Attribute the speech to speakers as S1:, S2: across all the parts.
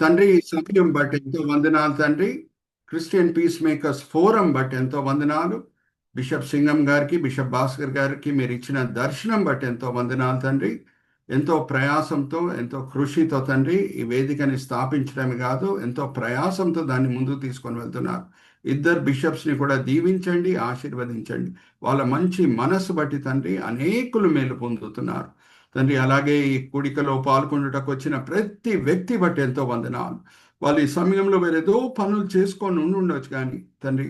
S1: తండ్రి ఈ సమయం బట్టి ఎంతో వందనాలు తండ్రి. క్రిస్టియన్ పీస్ మేకర్స్ ఫోరం బట్టి ఎంతో వందనాలు. బిషప్ సింగం గారికి, బిషప్ భాస్కర్ గారికి మీరు ఇచ్చిన దర్శనం బట్టి ఎంతో వందనాలు తండ్రి. ఎంతో ప్రయాసంతో, ఎంతో కృషితో తండ్రి ఈ వేదికని స్థాపించడమే కాదు, ఎంతో ప్రయాసంతో దాన్ని ముందుకు తీసుకొని వెళ్తున్నారు. ఇద్దరు బిషప్స్ని కూడా దీవించండి, ఆశీర్వదించండి. వాళ్ళ మంచి మనసు బట్టి తండ్రి అనేకులు మేలు పొందుతున్నారు తండ్రి. అలాగే ఈ కూడికలో పాల్గొనుటకు వచ్చిన ప్రతి వ్యక్తి బట్టి ఎంతో వందనాలు. వాళ్ళు ఈ సమయంలో వేరేదో పనులు చేసుకొని ఉండొచ్చు, కానీ తండ్రి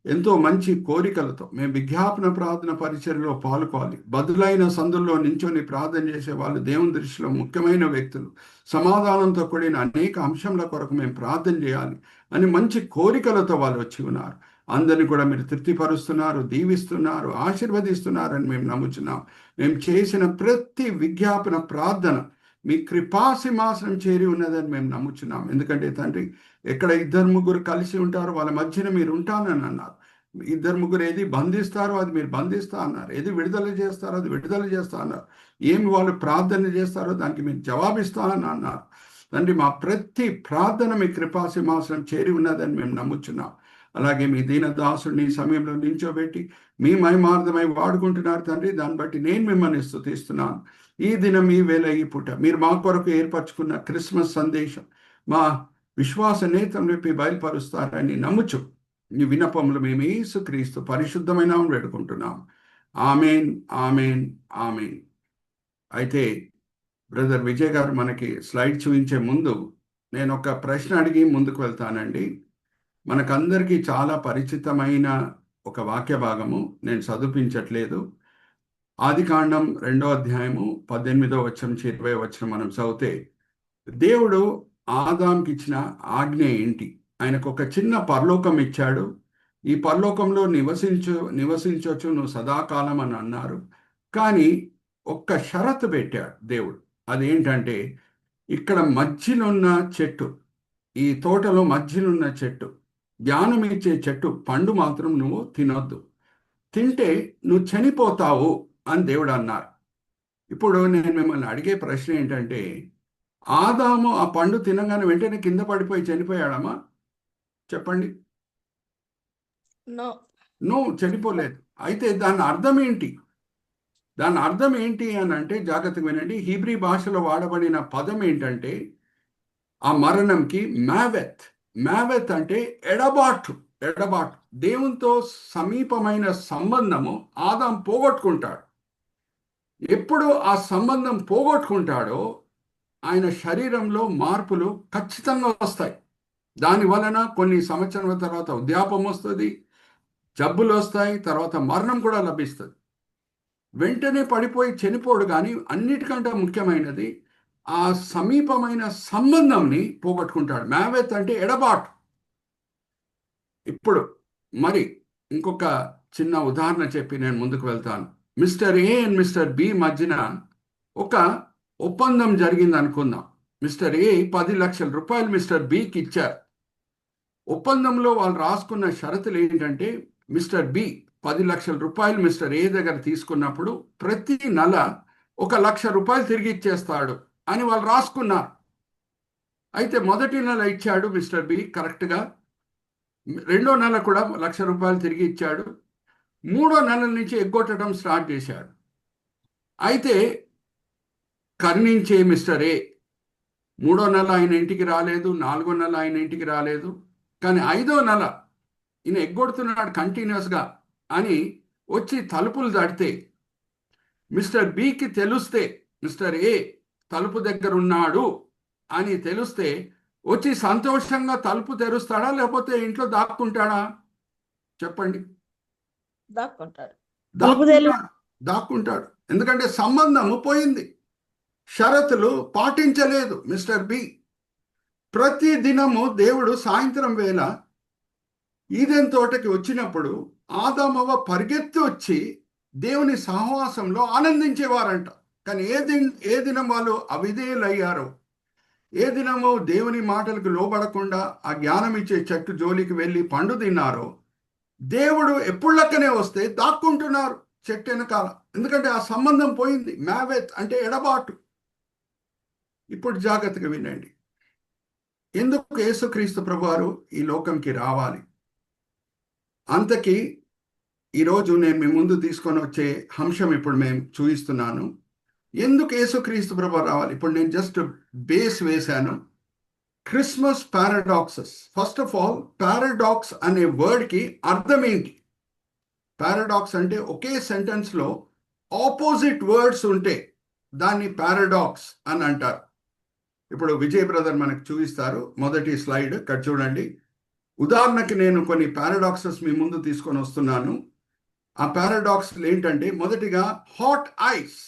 S1: ఎంతో మంచి కోరికలతో మేము విజ్ఞాపన ప్రార్థన పరిచర్యలో పాల్గొవాలి. బదులైన సందుల్లో నించొని ప్రార్థన చేసే వాళ్ళు దేవుని దృష్టిలో ముఖ్యమైన వ్యక్తులు. సమాధానంతో కూడిన అనేక అంశంల కొరకు మేము ప్రార్థన చేయాలి అని మంచి కోరికలతో వాళ్ళు వచ్చి ఉన్నారు. అందరిని కూడా మీరు తృప్తిపరుస్తున్నారు, దీవిస్తున్నారు, ఆశీర్వదిస్తున్నారని మేము నమ్ముచున్నాం. మేము చేసిన ప్రతి విజ్ఞాపన ప్రార్థన మీ కృపాసింహాసనం చేరి ఉన్నదని మేము నమ్ముచున్నాం. ఎందుకంటే తండ్రి, ఎక్కడ ఇద్దరు ముగ్గురు కలిసి ఉంటారో వాళ్ళ మధ్యన మీరు ఉంటానని అన్నారు. ఇద్దరు ముగ్గురు ఏది బంధిస్తారో అది మీరు బంధిస్తా అన్నారు, ఏది విడుదల చేస్తారో అది విడుదల చేస్తా అన్నారు, ఏమి వాళ్ళు ప్రార్థన చేస్తారో దానికి మీరు జవాబిస్తానని అన్నారు. తండ్రి, మా ప్రతి ప్రార్థన మీ కృపాసింహాసనం చేరి ఉన్నదని మేము నమ్ముచున్నాం. అలాగే మీ దీనదాసుడిని ఈ సమయంలో నించోబెట్టి మీ మహిమార్థమై వాడుకుంటున్నారు తండ్రి. దాన్ని బట్టి నేను మిమ్మల్ని స్తుతిస్తున్నాను. ఈ దినం, ఈ వేళ, ఈ పూట మీరు మా కొరకు ఏర్పరచుకున్న క్రిస్మస్ సందేశం మా విశ్వాస నేతం రేపి బయలుపరుస్తారని నమ్ముచు ఈ విన్నపములు మేము యేసుక్రీస్తు పరిశుద్ధమైన వేడుకుంటున్నాం. Amen, amen, amen. అయితే బ్రదర్ విజయ్ గారు మనకి స్లైడ్ చూపించే ముందు నేను ఒక ప్రశ్న అడిగి ముందుకు వెళ్తానండి. మనకందరికీ చాలా పరిచితమైన ఒక వాక్య భాగము, నేను చదివించట్లేదు. ఆదికాండం 2వ అధ్యాయము 18వ వచనం నుంచి 20వ వచనం మనం చదివితే, దేవుడు ఆదాంకి ఇచ్చిన ఆజ్ఞ ఏంటి? ఆయనకు ఒక చిన్న పరలోకం ఇచ్చాడు. ఈ పరలోకంలో నివసించవచ్చు నువ్వు సదాకాలం అని అన్నారు. కానీ ఒక్క షరతు పెట్టాడు దేవుడు. అదేంటంటే, ఇక్కడ మధ్యనున్న చెట్టు, ఈ తోటలో మధ్యనున్న చెట్టు, జ్ఞానం ఇచ్చే చెట్టు పండు మాత్రం నువ్వు తినొద్దు, తింటే నువ్వు చనిపోతావు అని దేవుడు అన్నారు. ఇప్పుడు నేను మిమ్మల్ని అడిగే ప్రశ్న ఏంటంటే, ఆదాము ఆ పండు తినగానే వెంటనే కింద పడిపోయి చనిపోయాడమ్మా? చెప్పండి. నువ్వు చనిపోలేదు. అయితే దాని అర్థం ఏంటి? దాని అర్థం ఏంటి అని అంటే, జాగ్రత్తగా వినండి. హీబ్రీ భాషలో వాడబడిన పదం ఏంటంటే, ఆ మరణంకి మ్యావెత్. మ్యావెత్ అంటే ఎడబాటు. దేవునితో సమీపమైన సంబంధము ఆదాం పోగొట్టుకుంటాడు. ఎప్పుడు ఆ సంబంధం పోగొట్టుకుంటాడో ఆయన శరీరంలో మార్పులు ఖచ్చితంగా వస్తాయి. దాని వలన కొన్ని సంవత్సరాల తర్వాత వృద్ధాప్యం వస్తుంది, జబ్బులు వస్తాయి, తర్వాత మరణం కూడా లభిస్తుంది. వెంటనే పడిపోయి చనిపోడు, కానీ అన్నిటికంటే ముఖ్యమైనది ఆ సమీపమైన సంబంధంని పోగొట్టుకుంటాడు. మ్యావెత్ అంటే ఎడబాటు. ఇప్పుడు మరి ఇంకొక చిన్న ఉదాహరణ చెప్పి నేను ముందుకు వెళ్తాను. Mister A and mister B మధ్యన ఒక ఒప్పందం జరిగింది అనుకుందాం. మిస్టర్ ఏ 10 లక్షల రూపాయలు మిస్టర్ బికి ఇచ్చారు. ఒప్పందంలో వాళ్ళు రాసుకున్న షరతులు ఏంటంటే, మిస్టర్ బి 10 లక్షల రూపాయలు మిస్టర్ ఏ దగ్గర తీసుకున్నప్పుడు ప్రతి నెల 1 లక్ష రూపాయలు తిరిగి ఇచ్చేస్తాడు అని వాళ్ళు రాసుకున్నారు. అయితే మొదటి నెల ఇచ్చాడు మిస్టర్ బి కరెక్ట్గా, రెండో నెల కూడా 1 లక్ష రూపాయలు తిరిగి ఇచ్చాడు. మూడో నెల నుంచి ఎగ్గొట్టడం స్టార్ట్ చేశాడు. అయితే కరుణించే మిస్టర్ ఏ మూడో నెల ఆయన ఇంటికి రాలేదు, నాలుగో నెల ఆయన ఇంటికి రాలేదు, కానీ 5వ నెల ఈయన ఎగ్గొడుతున్నాడు కంటిన్యూస్గా అని వచ్చి తలుపులు తడితే, మిస్టర్ బికి తెలుస్తే మిస్టర్ ఏ తలుపు దగ్గర ఉన్నాడు అని తెలిస్తే వచ్చి సంతోషంగా తలుపు తెరుస్తాడా, లేకపోతే ఇంట్లో దాక్కుంటాడా? చెప్పండి. దాక్కుంటాడు. ఎందుకంటే సంబంధము పోయింది, షరతులు పాటించలేదు మిస్టర్ బి. ప్రతి దినము దేవుడు సాయంత్రం వేళ ఈదెన్ తోటకి వచ్చినప్పుడు ఆదామవ్వ పరిగెత్తి వచ్చి దేవుని సహవాసంలో ఆనందించేవారంట. కానీ ఏ దినం వాళ్ళు అవిధేయులయ్యారో, ఏ దినము దేవుని మాటలకు లోబడకుండా ఆ జ్ఞానం ఇచ్చే చెట్టు జోలికి వెళ్ళి పండు తిన్నారో, దేవుడు ఎప్పుడులక్కనే వస్తే దాక్కుంటున్నారు చెట్టు వెనకాల. ఎందుకంటే ఆ సంబంధం పోయింది. మ్యావెత్ అంటే ఎడబాటు. ఇప్పుడు జాగ్రత్తగా వినండి. ఎందుకు యేసుక్రీస్తు ప్రభువారు ఈ లోకంకి రావాలి? అంతకి ఈరోజు నేను మీ ముందు తీసుకొని వచ్చే అంశం ఇప్పుడు మేము చూపిస్తున్నాను. ఎందుకు యేసుక్రీస్తు ప్రభువారు రావాలి? ఇప్పుడు నేను జస్ట్ బేస్ వేశాను. Christmas paradoxes. First of all, paradox అనే వర్డ్కి అర్థం ఏంటి? పారాడాక్స్ అంటే ఒకే సెంటెన్స్లో ఆపోజిట్ వర్డ్స్ ఉంటే దాన్ని పారాడాక్స్ అని అంటారు. ఇప్పుడు విజయ్ బ్రదర్ మనకు చూపిస్తారు. మొదటి స్లైడ్ ఇక్కడ చూడండి. ఉదాహరణకి నేను కొన్ని పారాడాక్సెస్ మీ ముందు తీసుకొని వస్తున్నాను. ఆ పారాడాక్స్ ఏంటంటే, మొదటిగా హాట్ ఐస్.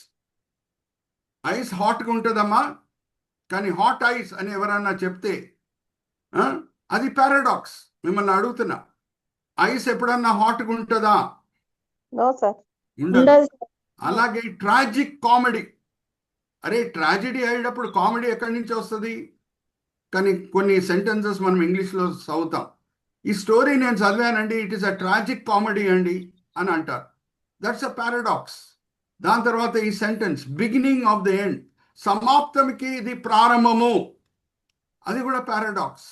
S1: ఐస్ హాట్గా ఉంటుందమ్మా, కానీ హాట్ ఐస్ అని ఎవరన్నా చెప్తే అది పారాడాక్స్. మిమ్మల్ని అడుగుతున్నా, ఐస్ ఎప్పుడన్నా హాట్గా ఉంటుందా? ఉండదు. అలాగే ట్రాజిక్ కామెడీ. అరే, ట్రాజెడీ అయ్యేటప్పుడు కామెడీ ఎక్కడి నుంచి వస్తుంది? కానీ కొన్ని సెంటెన్సెస్ మనం ఇంగ్లీష్లో చదువుతాం. ఈ స్టోరీ నేను చదివానండి, it is a tragic comedy అండి అని అంటారు. That's a paradox. దాని తర్వాత ఈ sentence beginning of the end, సమాప్తంకి ఇది ప్రారంభము, అది కూడా పారాడాక్స్.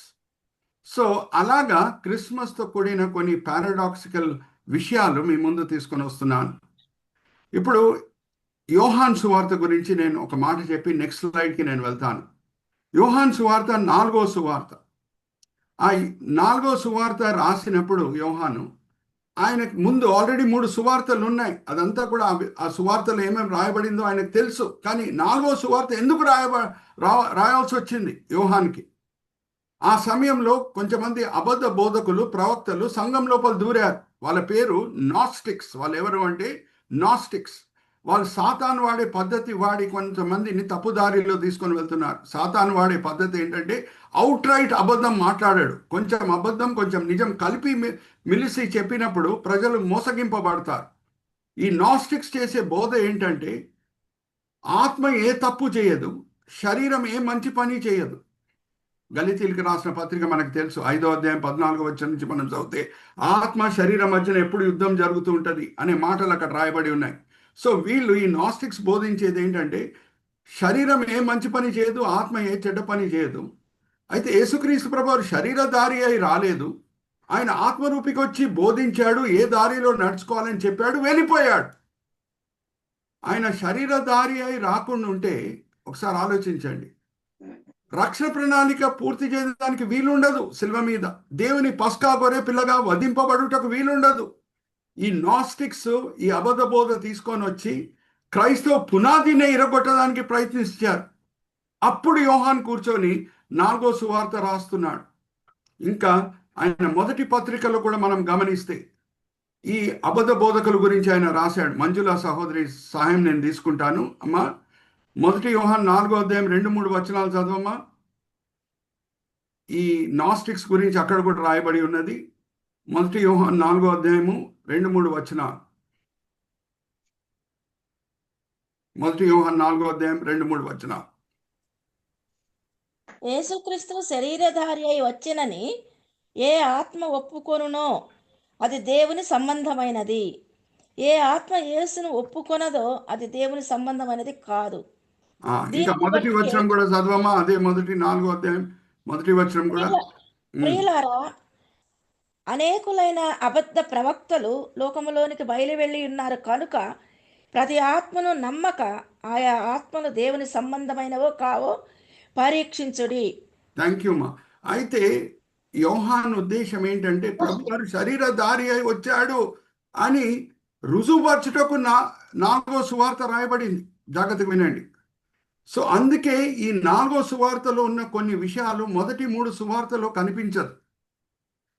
S1: సో అలాగా క్రిస్మస్తో కూడిన కొన్ని పారాడాక్సికల్ విషయాలు మీ ముందు తీసుకొని వస్తున్నాను. ఇప్పుడు యోహాన్ సువార్త గురించి నేను ఒక మాట చెప్పి నెక్స్ట్ స్లైడ్కి నేను వెళ్తాను. యోహాన్ సువార్త 4వ సువార్త. ఆ 4వ సువార్త రాసినప్పుడు యోహాను, ఆయనకు ముందు ఆల్రెడీ 3 సువార్తలు ఉన్నాయి. అదంతా కూడా ఆ సువార్తలు ఏమేమి రాయబడిందో ఆయనకు తెలుసు. కానీ 4వ సువార్త ఎందుకు రాయాల్సి వచ్చింది యోహాన్కి? ఆ సమయంలో కొంచెంమంది అబద్ధ బోధకులు, ప్రవక్తలు సంఘం లోపల దూరారు. వాళ్ళ పేరు నాస్టిక్స్. వాళ్ళు ఎవరు అంటే నాస్టిక్స్. వాళ్ళు సాతాను వాడే పద్ధతి వాడి కొంతమందిని తప్పుదారిలో తీసుకొని వెళ్తున్నారు. సాతాను వాడే పద్ధతి ఏంటంటే అవుట్ రైట్ అబద్ధం మాట్లాడాడు. కొంచెం అబద్ధం కొంచెం నిజం కలిపి మిలిసి చెప్పినప్పుడు ప్రజలు మోసగింపబడతారు. ఈ నాస్టిక్స్ చేసే బోధ ఏంటంటే ఆత్మ ఏ తప్పు చేయదు, శరీరం ఏ మంచి పని చేయదు. గలితీలకు రాసిన పత్రిక మనకు తెలుసు, 5వ అధ్యాయం 14వ వచనం నుంచి మనం చదివితే ఆత్మ శరీరం మధ్యన ఎప్పుడు యుద్ధం జరుగుతూ ఉంటుంది అనే మాటలు అక్కడ రాయబడి ఉన్నాయి. సో వీళ్ళు, ఈ నాస్టిక్స్ బోధించేది ఏంటంటే శరీరం ఏ మంచి పని చేయదు, ఆత్మ ఏ చెడ్డ పని చేయదు. అయితే యేసుక్రీస్తు ప్రభువు శరీరధారి అయి రాలేదు. ఆయన ఆత్మరూపికి వచ్చి బోధించాడు, ఏ దారిలో నడుచుకోవాలని చెప్పాడు, వెళ్ళిపోయాడు. ఆయన శరీరధారి అయి రాకుండా ఉంటే ఒకసారి ఆలోచించండి, రక్షణ ప్రణాళిక పూర్తి చేయడానికి వీలుండదు. శిల్వ మీద దేవుని పస్కా గొర్రె పిల్లగా వధింపబడుటకు వీలుండదు. ఈ నాస్టిక్స్ ఈ అబద్ధ బోధ తీసుకొని వచ్చి క్రైస్తవ పునాదిని ఇరగొట్టడానికి ప్రయత్నించారు. అప్పుడు యోహాన్ కూర్చొని 4వ సువార్త రాస్తున్నాడు. ఇంకా ఆయన మొదటి పత్రికలో కూడా మనం గమనిస్తే ఈ అబద్ధ బోధకుల గురించి ఆయన రాశాడు. మంజుల సహోదరి సహాయం నేను తీసుకుంటాను. అమ్మా, మొదటి యోహాన్ 4వ అధ్యాయం 2-3 వచనాలు చదవమ్మా. ఈ నాస్టిక్స్ గురించి అక్కడ కూడా రాయబడి ఉన్నది. మొదటి యోహాన్ 4వ అధ్యాయము 2-3 వచనాలు. మొదటి యోహాన్ 4వ అధ్యాయం 2-3 వచనాలు.
S2: యేసుక్రీస్తు శరీరధారి అయి వచ్చినని ఏ ఆత్మ ఒప్పుకొనునో అది దేవుని సంబంధమైనది. ఏ ఆత్మ యేసును ఒప్పుకొనదో అది దేవుని సంబంధమైనది కాదు.
S1: ఇంకా మొదటి వచనం కూడా చదవమ్మా. అదే మొదటి 4వ అధ్యాయం మొదటి వచనం కూడా.
S2: ప్రియులారా, అనేకులైన అబద్ధ ప్రవక్తలు లోకములోనికి బయలు వెళ్ళి ఉన్నారు కనుక ప్రతి ఆత్మను నమ్మక ఆయా ఆత్మలు దేవుని సంబంధమైనవో కావో పరీక్షించుడి.
S1: థ్యాంక్ యూ మా. అయితే యోహాన్ ఉద్దేశం ఏంటంటే ప్రభు గారు శరీరధారి అయి వచ్చాడు అని రుజువుపరచుటకు 4వ సువార్త రాయబడింది. జాగ్రత్తగా వినండి. సో అందుకే ఈ 4వ సువార్తలో ఉన్న కొన్ని విషయాలు మొదటి 3 సువార్తలో కనిపించదు.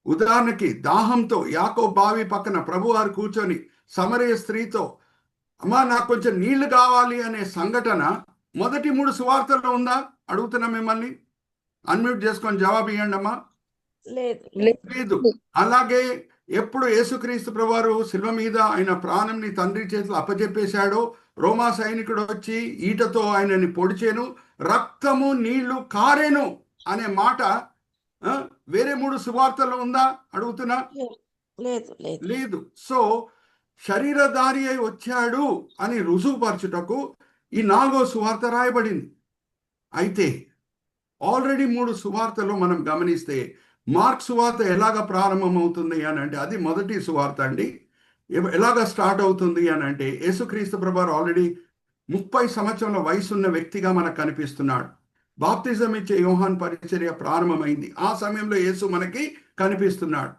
S1: ఉదాహరణకి దాహంతో యాకోబు బావి పక్కన ప్రభువారు కూర్చొని సమరయ స్త్రీతో, అమ్మా నాకు కొంచెం నీళ్లు కావాలి అనే సంఘటన మొదటి 3 సువార్తల్లో ఉందా? అడుగుతున్నా మిమ్మల్ని. అన్మ్యూట్ చేసుకొని జవాబు ఇవ్వండి అమ్మా. లేదు. అలాగే ఎప్పుడు యేసుక్రీస్తు ప్రభువారు శిలువ మీద ఆయన ప్రాణంని తండ్రి చేతిలో అప్పచెప్పేశాడో రోమా సైనికుడు వచ్చి ఈటతో ఆయనని పొడిచేను, రక్తము నీళ్లు కారేను అనే మాట వేరే 3 సువార్తల్లో ఉందా? అడుగుతున్నా. లేదు. సో శరీరధారి అయి వచ్చాడు అని రుజువుపరచుటకు ఈ 4వ సువార్త రాయబడింది. అయితే ఆల్రెడీ 3 సువార్తలు మనం గమనిస్తే మార్క్ సువార్త ఎలాగ ప్రారంభమవుతుంది అని అంటే అది మొదటి సువార్త అండి. ఎలాగ స్టార్ట్ అవుతుంది అని అంటే యేసుక్రీస్తు ప్రభువారు ఆల్రెడీ 30 సంవత్సరాల వయసున్న వ్యక్తిగా మనకు కనిపిస్తున్నాడు. బాప్తిజం ఇచ్చే యోహాన్ పరిచర్య ప్రారంభమైంది. ఆ సమయంలో యేసు మనకి కనిపిస్తున్నాడు.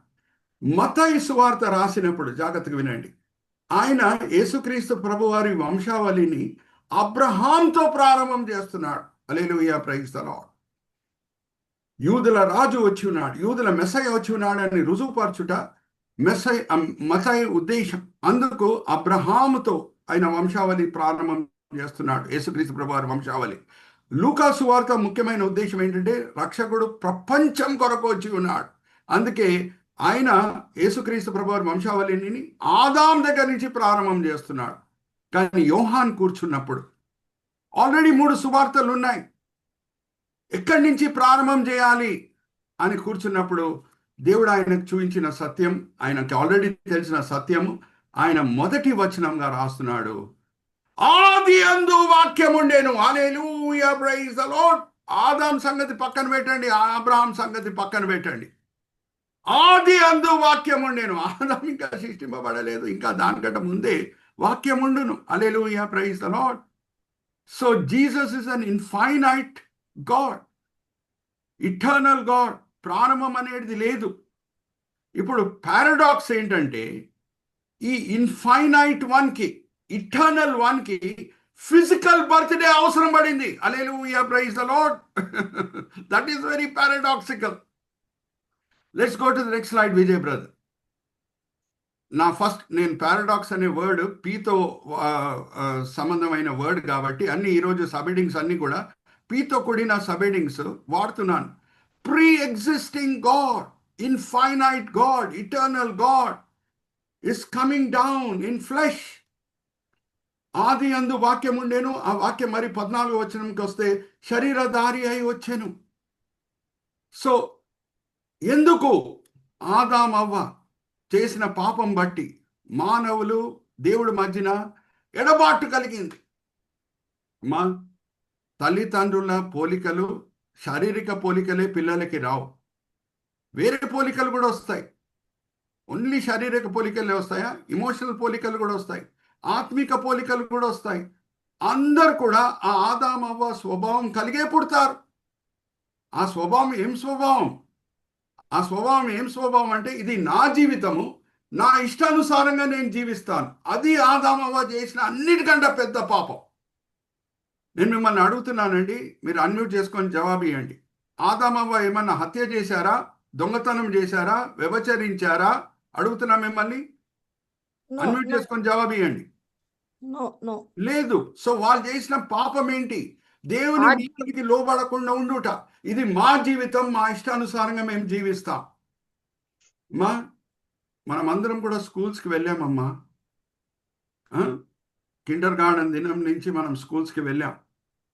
S1: మత్తయి సువార్త రాసినప్పుడు జాగ్రత్తగా వినండి, ఆయన యేసుక్రీస్తు ప్రభువారి వంశావళిని అబ్రహాంతో ప్రారంభం చేస్తున్నాడు. హల్లెలూయా, ప్రైజ్ ది లార్డ్. యూదుల రాజు వచ్చి ఉన్నాడు, యూదుల మెస్సయ్య వచ్చి ఉన్నాడని రుజువుపరచుట మత్తయి ఉద్దేశం. అందుకు అబ్రహాముతో ఆయన వంశావళి ప్రారంభం చేస్తున్నాడు, యేసుక్రీస్తు ప్రభువారి వంశావళి. లూకా సువార్త ముఖ్యమైన ఉద్దేశం ఏంటంటే రక్షకుడు ప్రపంచం కొరకు వచ్చి ఉన్నాడు. అందుకే ఆయన యేసుక్రీస్తు ప్రభువారి వంశావళిని ఆదాం దగ్గర నుంచి ప్రారంభం చేస్తున్నాడు. కానీ యోహాన్ కూర్చున్నప్పుడు ఆల్రెడీ 3 సువార్తలు ఉన్నాయి, ఎక్కడి నుంచి ప్రారంభం చేయాలి అని కూర్చున్నప్పుడు దేవుడు ఆయనకు చూపించిన సత్యం, ఆయనకి ఆల్రెడీ తెలిసిన సత్యము ఆయన మొదటి వచనంగా రాస్తున్నాడు. ఆది అందు వాక్యం ఉండేను. హల్లెలూయా, ప్రైజ్ ది లార్డ్. ఆదాం సంగతి పక్కన పెట్టండి, అబ్రహాం సంగతి పక్కన పెట్టండి. ఆది అందు వాక్యం ఉండేను. ఆదాం ఇంకా సృష్టింపబడలేదు, ఇంకా దానికంటే ముందే వాక్యం ఉండును. Hallelujah, praise the Lord. So Jesus is an infinite God, eternal God. ప్రారంభం అనేది లేదు. ఇప్పుడు పారాడాక్స్ ఏంటంటే ఈ ఇన్ఫైనైట్ వన్కి, ఇటర్నల్ వన్కి ఫిజికల్ బర్త్డే అవసరం పడింది. Hallelujah, praise the Lord. That is very paradoxical. Let's go to the next slide Vijay brother. నేను పారాడాక్స్ అనే వర్డ్ పీతో సంబంధమైన వర్డ్ కాబట్టి అన్ని ఈరోజు సబెడింగ్స్ అన్ని కూడా పీతో కూడిన సబెడింగ్స్ వాడుతున్నాను. Pre existing God, infinite God, eternal God is coming down in flesh. ఆది అందు వాక్యం ఉండేను. ఆ వాక్యం మరి 14 వచనంకి వస్తే శరీరధారి అయి వచ్చెను. సో ఎందుకు ఆదాం అవ్వ చేసిన పాపం బట్టి మానవులు దేవుడి మధ్యన ఎడబాటు కలిగింది. మా తల్లిదండ్రుల పోలికలు, శారీరక పోలికలే పిల్లలకి రావు, వేరే పోలికలు కూడా వస్తాయి. ఓన్లీ శారీరక పోలికలే వస్తాయా? ఇమోషనల్ పోలికలు కూడా వస్తాయి, ఆత్మిక పోలికలు కూడా వస్తాయి. అందరు కూడా ఆ ఆదాం అవ్వ స్వభావం కలిగే పుడతారు. ఆ స్వభావం ఏం స్వభావం? ఆ స్వభావం ఏం స్వభావం అంటే ఇది నా జీవితము, నా ఇష్టానుసారంగా నేను జీవిస్తాను. అది ఆదాం అవ్వ చేసిన అన్నిటికంటే పెద్ద పాపం. నేను మిమ్మల్ని అడుగుతున్నానండి, మీరు అన్మ్యూట్ చేసుకొని జవాబు ఇవ్వండి. ఆదాం అవ్వ ఏమన్నా హత్య చేశారా, దొంగతనం చేశారా, వ్యభిచరించారా? అడుగుతున్నా మిమ్మల్ని, అన్మ్యూట్ చేసుకొని జవాబు ఇవ్వండి. లేదు. సో వాళ్ళు చేసిన పాపం ఏంటి? దేవుని నీతికి లోబడకుండా ఉండుట. ఇది మా జీవితం, మా ఇష్టానుసారంగా మేము జీవిస్తాం. మనమందరం కూడా స్కూల్స్కి వెళ్ళామమ్మా. కిండర్ గార్డెన్ దినం నుంచి మనం స్కూల్స్కి వెళ్ళాం.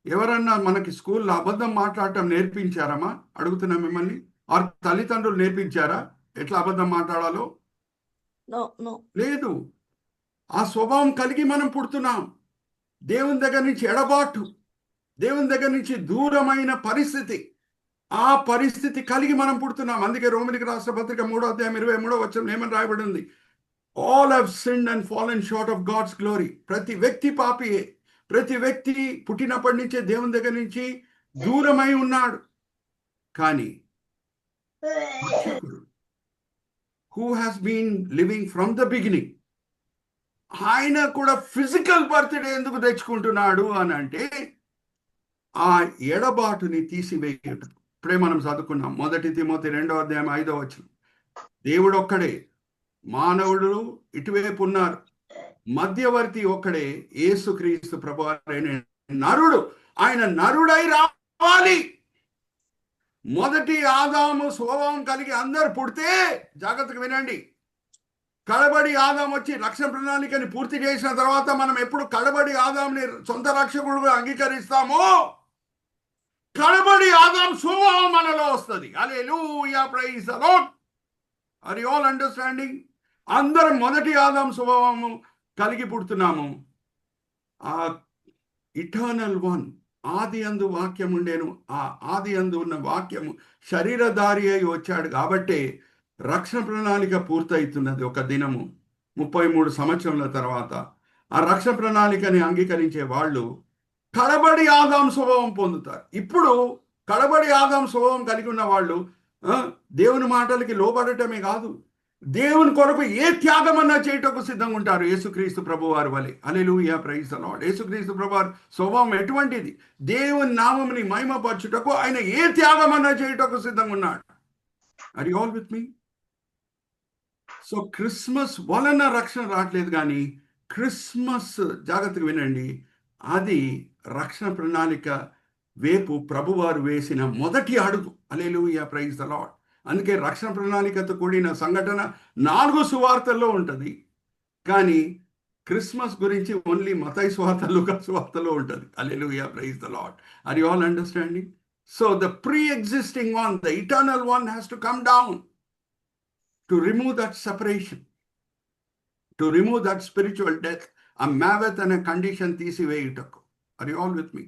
S1: ఎవరన్నా మనకి స్కూల్లో అబద్ధం మాట్లాడటం నేర్పించారమ్మా? అడుగుతున్నా మిమ్మల్ని. ఆ తల్లిదండ్రులు నేర్పించారా ఎట్లా అబద్ధం మాట్లాడాలో? లేదు. ఆ స్వభావం కలిగి మనం పుడుతున్నాం. దేవుని దగ్గర నుంచి ఎడబాటు, దేవుని దగ్గర నుంచి దూరమైన పరిస్థితి, ఆ పరిస్థితి కలిగి మనం పుడుతున్నాం. అందుకే రోమిలికి రాష్ట్ర పత్రిక 3వ అధ్యాయం 23వ వచనం ఏమని రాయబడి ఉంది? All have sinned and fallen short of God's glory. ప్రతి వ్యక్తి పాపియే. ప్రతి వ్యక్తి పుట్టినప్పటి నుంచే దేవుని దగ్గర నుంచి దూరమై ఉన్నాడు. కానీ who has been living from the beginning, ఆయన కూడా ఫిజికల్ బర్త్డే ఎందుకు తెచ్చుకుంటున్నాడు అని అంటే ఆ ఎడబాటుని తీసివేయటం. ఇప్పుడే మనం చదువుకున్నాం 1 తిమోతి 2వ అధ్యాయం 5వ వచనం. దేవుడు ఒక్కడే, మానవుడు ఇటువైపు ఉన్నారు, మధ్యవర్తి ఒక్కడే, యేసుక్రీస్తు ప్రభువైన నరుడు. ఆయన నరుడై రావాలి. మొదటి ఆదాము స్వభావం కలిగి అందరు పుడితే, జాగ్రత్తగా వినండి, కడబడి ఆదాం వచ్చి రక్షణ ప్రణాళికని పూర్తి చేసిన తర్వాత మనం ఎప్పుడు కడబడి ఆదాంని సొంత రక్షకుడుగా అంగీకరిస్తామో కడబడి ఆదాం స్వభావం మనలో వస్తుంది. Hallelujah, praise the Lord. Are you all understanding? అందరం మొదటి ఆదాం స్వభావము కలిగి పుడుతున్నాము. ఆ ఇటర్నల్ వన్, ఆది అందు వాక్యం ఉండేను, ఆ ఆది అందు ఉన్న వాక్యము శరీరధారి అయి వచ్చాడు కాబట్టి రక్షణ ప్రణాళిక పూర్తవుతున్నది. ఒక దినము 33 సంవత్సరముల తర్వాత ఆ రక్షణ ప్రణాళికని అంగీకరించే వాళ్ళు కడబడి ఆదాం స్వభావం పొందుతారు. ఇప్పుడు కడబడి ఆదాం స్వభావం కలిగి ఉన్న వాళ్ళు దేవుని మాటలకి లోబడటమే కాదు, దేవుని కొరకు ఏ త్యాగమన్నా చేయటకు సిద్ధంగా ఉంటారు. యేసుక్రీస్తు ప్రభు వారి వలె. హల్లెలూయా, ప్రైజ్ ది లార్డ్. యేసుక్రీస్తు ప్రభు వారి స్వభావం ఎటువంటిది? దేవుని నామముని మహిమపరచుటకు ఆయన ఏ త్యాగమన్నా చేయటకు సిద్ధంగా ఉన్నాడు. Are you all with me? So Christmas వలన రక్షణ రావట్లేదు, కానీ క్రిస్మస్, జాగ్రత్తగా వినండి, అది రక్షణ ప్రణాళిక వైపు ప్రభువారు వేసిన మొదటి అడుగు. హల్లెలూయా, ప్రైజ్ ది లార్డ్. అందుకే రక్షణ ప్రణాళికతో కూడిన సంఘటన 4 సువార్తల్లో ఉంటుంది, కానీ క్రిస్మస్ గురించి ఓన్లీ మత్తయి సువార్త, లూకా సువార్తలో ఉంటుంది. Hallelujah, praise the Lord. Are you all understanding? So the pre existing one, the eternal one has to come down to remove that separation, to remove that spiritual death, a maveth అనే condition తీసివేయుటకు. Are you all with me?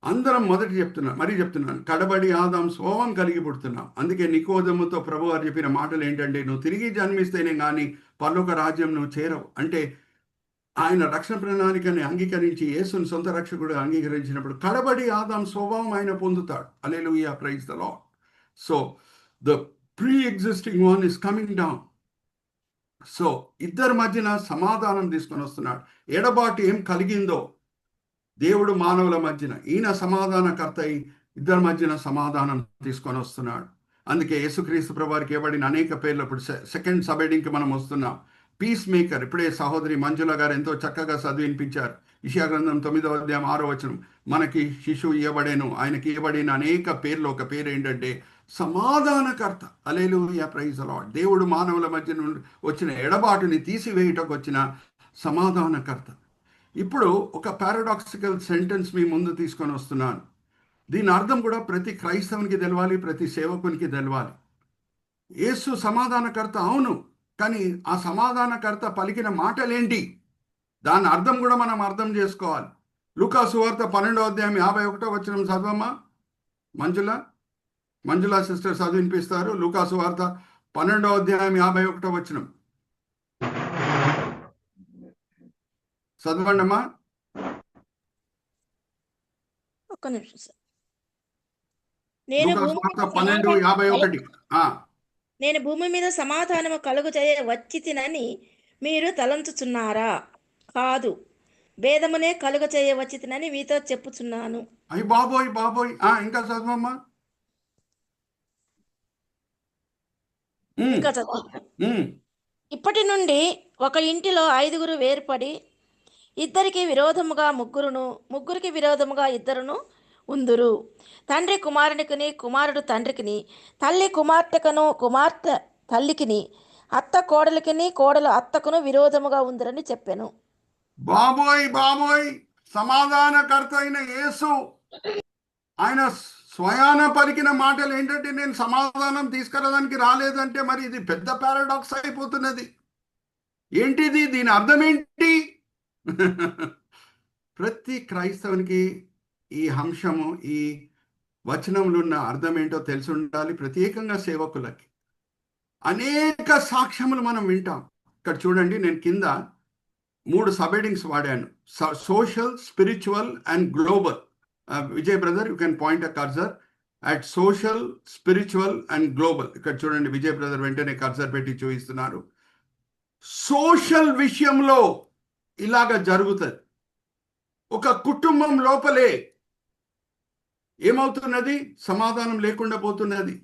S1: అందరం మొదటి చెప్తున్నాను, కడబడి ఆదాం స్వభావం కలిగి పుడుతున్నాం. అందుకే నికోదెముతో ప్రభు వారు చెప్పిన మాటలు ఏంటంటే, నువ్వు తిరిగి జన్మిస్తేనే కానీ పరలోక రాజ్యం నువ్వు చేరవు. అంటే ఆయన రక్షణ ప్రణాళికని అంగీకరించి యేసుని సొంత రక్షకుడు అంగీకరించినప్పుడు కడబడి ఆదాం స్వభావం ఆయన పొందుతాడు. Hallelujah, praise the Lord. So the pre-existing one is coming down. So ఇద్దరి మధ్యన సమాధానం తీసుకొని వస్తున్నాడు. ఎడబాటు ఏం కలిగిందో దేవుడు మానవుల మధ్యన, ఈయన సమాధానకర్త అయి ఇద్దరి మధ్యన సమాధానం తీసుకొని వస్తున్నాడు. అందుకే యేసుక్రీస్తు ప్రభువారికి ఇవ్వబడిన అనేక పేర్లు. ఇప్పుడు సెకండ్ సబ్ హెడ్డింగ్కి మనం వస్తున్నాం. Piece maker. ఇప్పుడే సహోదరి మంజుల గారు ఎంతో చక్కగా చదివినిపించారు. యెషయా గ్రంథం 9వ అధ్యాయం 6వ వచనం, మనకి శిశువు ఇవ్వబడేను, ఆయనకి ఇవ్వబడిన అనేక పేర్లు ఒక పేరు ఏంటంటే సమాధానకర్త. హల్లెలూయా, ప్రైజ్ ది లార్డ్. దేవుడు మానవుల మధ్య నుండి వచ్చిన ఎడబాటుని తీసివేయటకు వచ్చిన సమాధానకర్త. ఇప్పుడు ఒక పారాడాక్సికల్ సెంటెన్స్ మీ ముందు తీసుకొని వస్తున్నాను. దీని అర్థం కూడా ప్రతి క్రైస్తవునికి తెలవాలి, ప్రతి సేవకునికి తెలవాలి. యేసు సమాధానకర్త, అవును, కానీ ఆ సమాధానకర్త పలికిన మాటలేంటి? దాని అర్థం కూడా మనం అర్థం చేసుకోవాలి. లూకా సువార్త 12వ అధ్యాయం 51వ వచనం చదవమ్మా. మంజుల సిస్టర్ చదివినిపిస్తారు. లూకా సువార్త 12వ అధ్యాయం 51వ వచనం చదవండి అమ్మా.
S2: ఒక్క నిమిషం సార్. నేను
S1: లూకా సువార్త 12:51.
S2: నేను భూమి మీద సమాధానము కలుగు చేయ వచ్చి తినని మీరు తలంచుచున్నారా? కాదు, భేదమునే కలుగ చేయ వచ్చి తినని మీతో చెప్పుచున్నాను.
S1: అయ్యి బాబోయ్ బాబోయ్. ఇంకా చదవమ్మా.
S2: ఇంకా చదువు. ఇప్పటి నుండి ఒక ఇంటిలో 5గురు వేర్పడి ఇద్దరికి విరోధముగా ముగ్గురికి విరోధముగా ఇద్దరును ఉందురు. తండ్రి కుమారునికిని, కుమారుడు తండ్రికిని, తల్లి కుమార్తెకును, కుమార్తె తల్లికిని, అత్త కోడలికిని, కోడలు అత్తకును విరోధముగా ఉందరని చెప్పాను.
S1: బాబోయ్ బాబోయ్. సమాధానకర్త అయిన యేసు ఆయన స్వయాన పలికిన మాటలు ఏంటంటే, నేను సమాధానం తీసుకురావడానికి రాలేదంటే మరి ఇది పెద్ద పారాడాక్స్ అయిపోతున్నది. ఏంటిది? దీని అర్థం ఏంటి? ప్రతి క్రైస్తవునికి ఈ అంశము, ఈ వచనంలో ఉన్న అర్థం ఏంటో తెలిసి ఉండాలి. ప్రత్యేకంగా సేవకులకి అనేక సాక్ష్యములు మనం వింటాం. ఇక్కడ చూడండి, నేను కింద 3 సబ్హెడింగ్స్ వాడాను: social, spiritual and global. Vijay brother, you can point a cursor at social, spiritual and global. ఇక్కడ చూడండి, విజయ్ బ్రదర్ వెంటనే కర్సర్ పెట్టి చూపిస్తున్నారు. సోషల్ విషయంలో ఇలాగ జరుగుతుంది. ఒక కుటుంబం లోపలే ఏమవుతున్నది? సమాధానం లేకుండా పోతున్నది.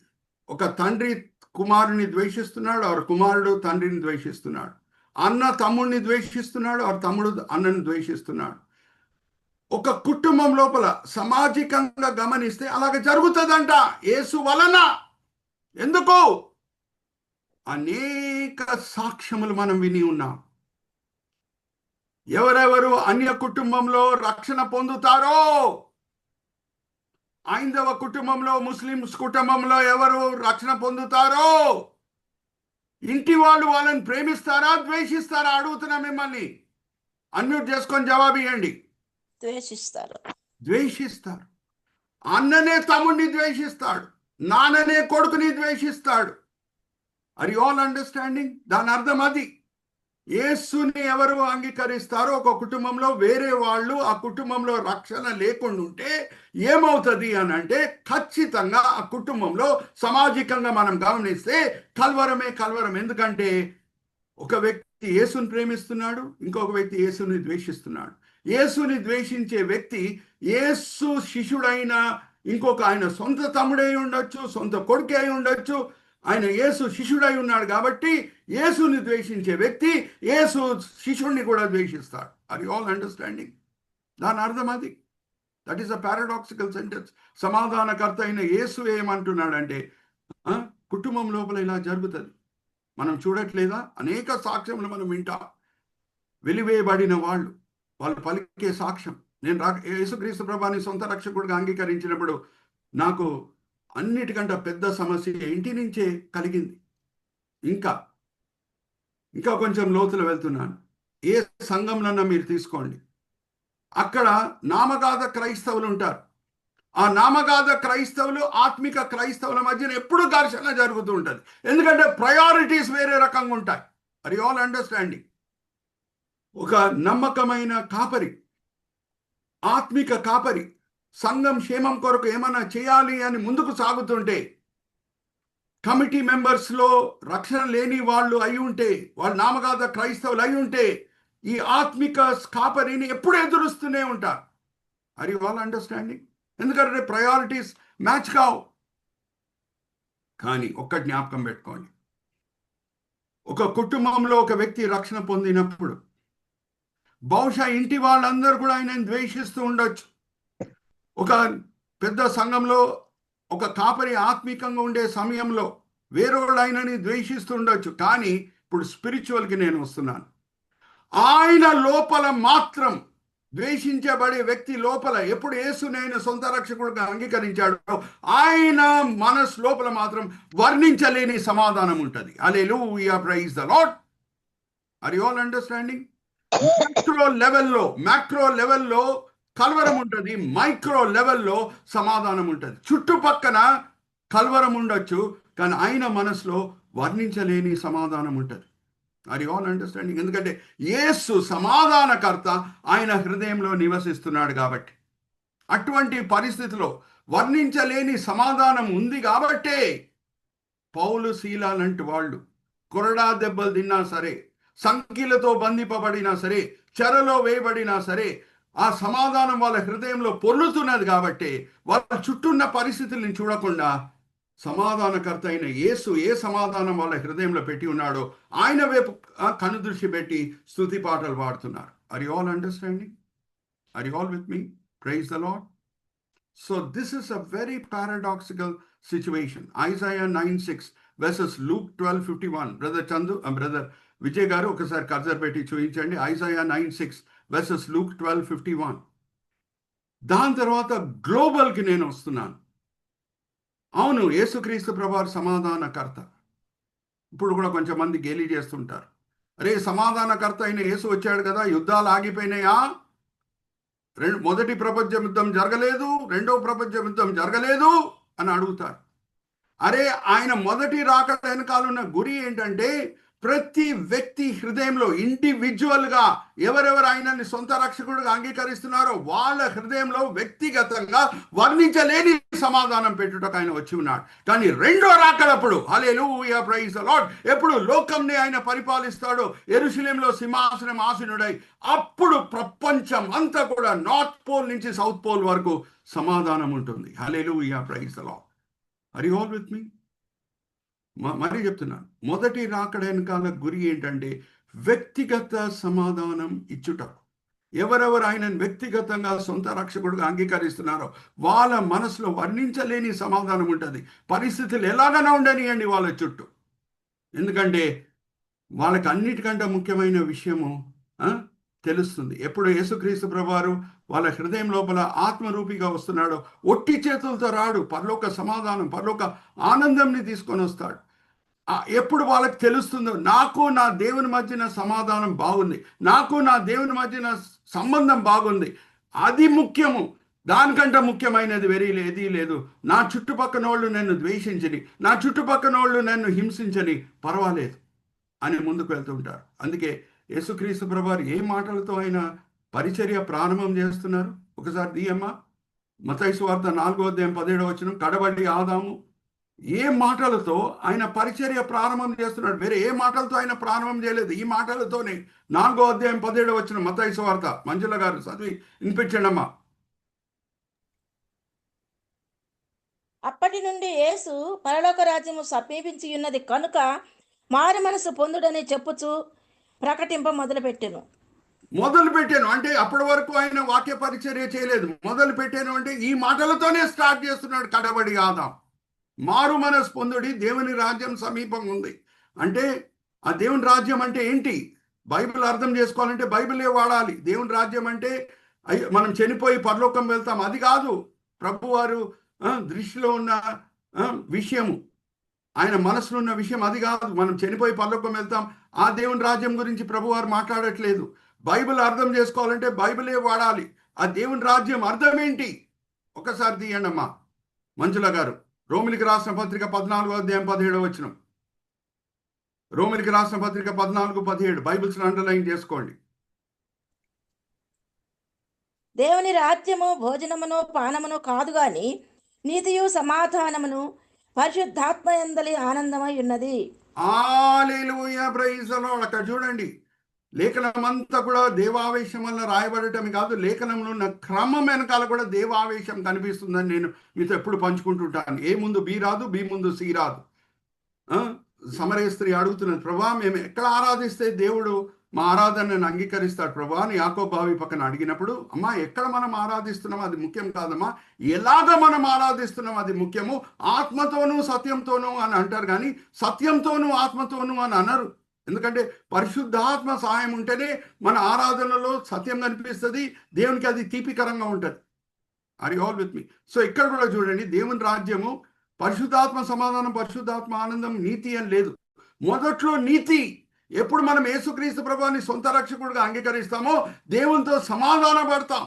S1: ఒక తండ్రి కుమారుని ద్వేషిస్తున్నాడు, ఆరు కుమారుడు తండ్రిని ద్వేషిస్తున్నాడు. అన్న తమ్ముడిని ద్వేషిస్తున్నాడు, ఆరు తమ్ముడు అన్నని ద్వేషిస్తున్నాడు. ఒక కుటుంబం లోపల సామాజికంగా గమనిస్తే అలాగ జరుగుతుందంట యేసు వలన. ఎందుకు? అనేక సాక్ష్యములు మనం విని ఉన్నాం. ఎవరెవరు అన్య కుటుంబంలో రక్షణ పొందుతారో, ఐదవ కుటుంబంలో, ముస్లిమ్స్ కుటుంబంలో ఎవరు రక్షణ పొందుతారో, ఇంటి వాళ్ళు వాళ్ళని ప్రేమిస్తారా, ద్వేషిస్తారా? అడుగుతున్నా మిమ్మల్ని. అన్మ్యూట్ చేసుకొని జవాబు ఇవ్వండి.
S2: ద్వేషిస్తారు.
S1: ద్వేషిస్తారు. అన్ననే తమ్ముడిని ద్వేషిస్తాడు, నాన్ననే కొడుకుని ద్వేషిస్తాడు. Are you all understanding? దాని అర్థం అది. యేసుని ఎవరు అంగీకరిస్తారో ఒక కుటుంబంలో వేరే వాళ్ళు ఆ కుటుంబంలో రక్షణ లేకుండా ఉంటే ఏమవుతుంది అని అంటే, ఖచ్చితంగా ఆ కుటుంబంలో సామాజికంగా మనం గమనిస్తే కలవరమే కలవరం. ఎందుకంటే ఒక వ్యక్తి యేసుని ప్రేమిస్తున్నాడు, ఇంకొక వ్యక్తి యేసుని ద్వేషిస్తున్నాడు. యేసుని ద్వేషించే వ్యక్తి యేసు శిష్యుడైన ఇంకొక ఆయన సొంత తమ్ముడై ఉండొచ్చు, సొంత కొడుకు అయి ఉండొచ్చు. ఆయన యేసు శిష్యుడై ఉన్నాడు కాబట్టి యేసుని ద్వేషించే వ్యక్తి యేసు శిష్యుడిని కూడా ద్వేషిస్తాడు. Are you all understanding? దాని అర్థం అది. That is a paradoxical sentence. సమాధానకర్త అయిన యేసు ఏమంటున్నాడంటే, కుటుంబం లోపల ఇలా జరుగుతుంది. మనం చూడట్లేదా? అనేక సాక్ష్యములు మనం వింటాం. వెలివేయబడిన వాళ్ళు పలికే సాక్ష్యం. నేను యేసుక్రీస్తు ప్రభువుని సొంత రక్షకుడిగా అంగీకరించినప్పుడు నాకు అన్నిటికంటే పెద్ద సమస్య ఇంటి నుంచే కలిగింది. ఇంకా కొంచెం లోతులు వెళ్తున్నాను. ఏ సంఘంలో మీరు తీసుకోండి, అక్కడ నామకాద క్రైస్తవులు ఉంటారు. ఆ నామకాద క్రైస్తవులు ఆత్మిక క్రైస్తవుల మధ్యన ఎప్పుడు ఘర్షణ జరుగుతూ ఉంటుంది. ఎందుకంటే ప్రయారిటీస్ వేరే రకంగా ఉంటాయి. Are you all understanding? ఒక నమ్మకమైన కాపరి, ఆత్మిక కాపరి సంఘం క్షేమం కొరకు ఏమన్నా చేయాలి అని ముందుకు సాగుతుంటే, కమిటీ మెంబర్స్లో రక్షణ లేని వాళ్ళు అయి ఉంటే, వాళ్ళు నామకాద క్రైస్తవులు అయి ఉంటే, ఈ ఆత్మిక కాపరిని ఎప్పుడు ఎదురుస్తూనే ఉంటారు. Are you all understanding? ఎందుకంటే ప్రయారిటీస్ మ్యాచ్ కావు. కానీ ఒక్క జ్ఞాపకం పెట్టుకోండి, ఒక కుటుంబంలో ఒక వ్యక్తి రక్షణ పొందినప్పుడు బహుశా ఇంటి వాళ్ళందరూ కూడా ఆయనను ద్వేషిస్తూ ఉండొచ్చు. ఒక పెద్ద సంఘంలో ఒక కాపరి ఆత్మీకంగా ఉండే సమయంలో వేరేవాళ్ళు ఆయనని ద్వేషిస్తూ ఉండొచ్చు. కానీ ఇప్పుడు స్పిరిచువల్కి నేను వస్తున్నాను. ఆయన లోపల మాత్రం ద్వేషించబడే వ్యక్తి లోపల ఎప్పుడు యేసుని ఆయన సొంత రక్షకుడుగా అంగీకరించాడో ఆయన మనసు లోపల మాత్రం వర్ణించలేని సమాధానం ఉంటుంది. Hallelujah, praise the Lord. Are you all understanding? Macro లెవెల్లో కలవరం ఉంటుంది, మైక్రో లెవెల్లో సమాధానం ఉంటుంది. చుట్టుపక్కన కలవరం ఉండొచ్చు, కానీ ఆయన మనసులో వర్ణించలేని సమాధానం ఉంటుంది. Are you all understanding? ఎందుకంటే యేసు సమాధానకర్త ఆయన హృదయంలో నివసిస్తున్నాడు కాబట్టి. అటువంటి పరిస్థితిలో వర్ణించలేని సమాధానం ఉంది కాబట్టే పౌలు శీల లాంటి వాళ్ళు కొరడా దెబ్బలు తిన్నా సరే, సంఖ్యలతో బంధింపబడినా సరే, చెరలో వేయబడినా సరే, ఆ సమాధానం వాళ్ళ హృదయంలో పొర్లుతున్నది కాబట్టి వాళ్ళ చుట్టూన్న పరిస్థితుల్ని చూడకుండా సమాధానకర్త అయిన యేసు ఏ సమాధానం వాళ్ళ హృదయంలో పెట్టి ఉన్నాడో ఆయన వైపు కనుదృష్టి పెట్టి స్తుతి పాటలు పాడుతున్నారు. Are you all understanding? Are you all with me? Praise the lord. So this is a very paradoxical situation. Isaiah 9:6 versus Luke 12:51. Brother Chandu, brother Vijay garu ఒకసారి కర్సర్ పెట్టి చూపించండి. Isaiah 9:6 versus Luke 12:51. దాని తర్వాత గ్లోబల్కి నేను వస్తున్నాను. అవును, యేసుక్రీస్తు ప్రభువారు సమాధానకర్త. ఇప్పుడు కూడా కొంచెం మంది గేలి చేస్తుంటారు, అరే సమాధానకర్త అయిన యేసు వచ్చాడు కదా, యుద్ధాలు ఆగిపోయినాయా? మొదటి ప్రపంచ యుద్ధం జరగలేదు, రెండవ ప్రపంచ యుద్ధం జరగలేదు అని అడుగుతారు. అరే ఆయన మొదటి రాకడ వెనకాలన్న గురి ఏంటంటే, ప్రతి వ్యక్తి హృదయంలో ఇండివిజువల్గా ఎవరెవరు ఆయనని సొంత రక్షకుడుగా అంగీకరిస్తున్నారో వాళ్ళ హృదయంలో వ్యక్తిగతంగా వర్ణించలేని సమాధానం పెట్టుటకు ఆయన వచ్చి ఉన్నాడు. కానీ రెండో రాకడప్పుడు, హల్లెలూయా, ప్రైజ్ ద లార్డ్, ఎప్పుడు లోకంని ఆయన పరిపాలిస్తాడో యెరూషలేములో సింహాసనం ఆసీనుడై, అప్పుడు ప్రపంచం అంతా కూడా నార్త్ పోల్ నుంచి సౌత్ పోల్ వరకు సమాధానం ఉంటుంది. Hallelujah, praise the Lord. Are you all with me? మరీ చెప్తున్నాను, మొదటి రాకడ వెనకాల గురి ఏంటంటే వ్యక్తిగత సమాధానం ఇచ్చుట. ఎవరెవరు ఆయనను వ్యక్తిగతంగా సొంత రక్షకుడుగా అంగీకరిస్తున్నారో వాళ్ళ మనసులో వర్ణించలేని సమాధానం ఉంటుంది. పరిస్థితులు ఎలాగైనా ఉండనియండి వాళ్ళ చుట్టూ, ఎందుకంటే వాళ్ళకి అన్నిటికంటే ముఖ్యమైన విషయము తెలుస్తుంది. ఎప్పుడు యేసుక్రీస్తు ప్రభువారు వాళ్ళ హృదయం లోపల ఆత్మరూపిగా వస్తున్నాడో ఒట్టి చేతులతో రాడు. పరలోక సమాధానం, పరలోక ఆనందంని తీసుకొని వస్తాడు. ఎప్పుడు వాళ్ళకి తెలుస్తుందో నాకు నా దేవుని మధ్యన సమాధానం బాగుంది, నాకు నా దేవుని మధ్యన సంబంధం బాగుంది, అది ముఖ్యము. దానికంటే ముఖ్యమైనది ఏదీ లేదు. నా చుట్టుపక్కనోళ్ళు నన్ను ద్వేషించని, నా చుట్టుపక్కనోళ్ళు నన్ను హింసించని, పర్వాలేదు అని ముందుకు వెళ్తుంటారు. అందుకే యేసుక్రీస్తు ప్రభువారు ఏ మాటలతో ఆయన పరిచర్య ప్రారంభం చేస్తున్నారు? ఒకసారి తీయమ్మ, మత్తయి సువార్త 4:17 కడబడి ఆదాము. ఏ మాటలతో ఆయన పరిచర్య ప్రారంభం చేస్తున్నాడు? వేరే ఏ మాటలతో ఆయన ప్రారంభం చేయలేదు. ఈ మాటలతోనే 4:17 మత్తయి సువార్త. మంజుల గారు చదివి వినిపించండి అమ్మా.
S2: అప్పటి నుండి యేసు పరలోక రాజ్యము సమీపించి ఉన్నది కనుక మారు మనసు పొందుడని చెప్పుచు ప్రకటింప మొదలుపెట్టెను
S1: అంటే అప్పటి వరకు ఆయన వాక్య పరిచర్య చేయలేదు. మొదలు పెట్టాను అంటే ఈ మాటలతోనే స్టార్ట్ చేస్తున్నాడు. కడబడి ఆదాం, మారు మనసు పొందుడి, దేవుని రాజ్యం సమీపం ఉంది. అంటే ఆ దేవుని రాజ్యం అంటే ఏంటి? బైబిల్ అర్థం చేసుకోవాలంటే బైబిలే వాడాలి. దేవుని రాజ్యం అంటే మనం చనిపోయి పరలోకం వెళ్తాం, అది కాదు. ప్రభువారు దృష్టిలో ఉన్న విషయము, ఆయన మనసులో ఉన్న విషయం అది కాదు. మనం చనిపోయి పరలోకం వెళ్తాం, ఆ దేవుని రాజ్యం గురించి ప్రభువారు మాట్లాడట్లేదు. బైబిల్ అర్థం చేసుకోవాలంటే బైబిలే వాడాలి. ఆ దేవుని రాజ్యం అర్థం ఏంటి? ఒకసారి తీయండి అమ్మా మంజుల గారు. రోమిలికి రాసిన పత్రిక 14:17. రోమిలికి రాసిన పత్రిక 14:17. బైబిల్స్ అండర్లైన్ చేసుకోండి.
S2: దేవుని రాజ్యము భోజనమును పానమును కాదు గాని నీతియు సమాధానమును పరిశుద్ధాత్మయందలి ఆనందమై ఉన్నది.
S1: హల్లెలూయా, ప్రైజ్ ది లార్డ్. అక్కడ చూడండి, లేఖనం అంతా కూడా దేవావేశం వల్ల రాయబడటం కాదు, లేఖనంలో ఉన్న క్రమం వెనకాల కూడా దేవావేశం కనిపిస్తుందని నేను మీతో ఎప్పుడు పంచుకుంటుంటాను. ఏ ముందు బి రాదు, బి ముందు సి రాదు. సమరయ స్త్రీ అడుగుతున్నది, ప్రభా మేము ఎక్కడ ఆరాధిస్తే దేవుడు మా ఆరాధనను అంగీకరిస్తాడు ప్రభా అని యాకోబు బావి పక్కన అడిగినప్పుడు, అమ్మా ఎక్కడ మనం ఆరాధిస్తున్నాం అది ముఖ్యం కాదమ్మా, ఎలాగ మనం ఆరాధిస్తున్నాం అది ముఖ్యము. ఆత్మతోనూ సత్యంతోనూ అని అంటారు కానీ సత్యంతోనూ ఆత్మతోనూ అని అనరు. ఎందుకంటే పరిశుద్ధాత్మ సహాయం ఉంటేనే మన ఆరాధనలో సత్యం కనిపిస్తుంది, దేవునికి అది తీపికరంగా ఉంటుంది. Are you all with me? So ఇక్కడ కూడా చూడండి, దేవుని రాజ్యము పరిశుద్ధాత్మ సమాధానం, పరిశుద్ధాత్మ ఆనందం, నీతి అని లేదు. మొదట్లో నీతి. ఎప్పుడు మనం యేసుక్రీస్తు ప్రభువుని సొంత రక్షకుడిగా అంగీకరిస్తామో దేవునితో సమాధాన పడతాం,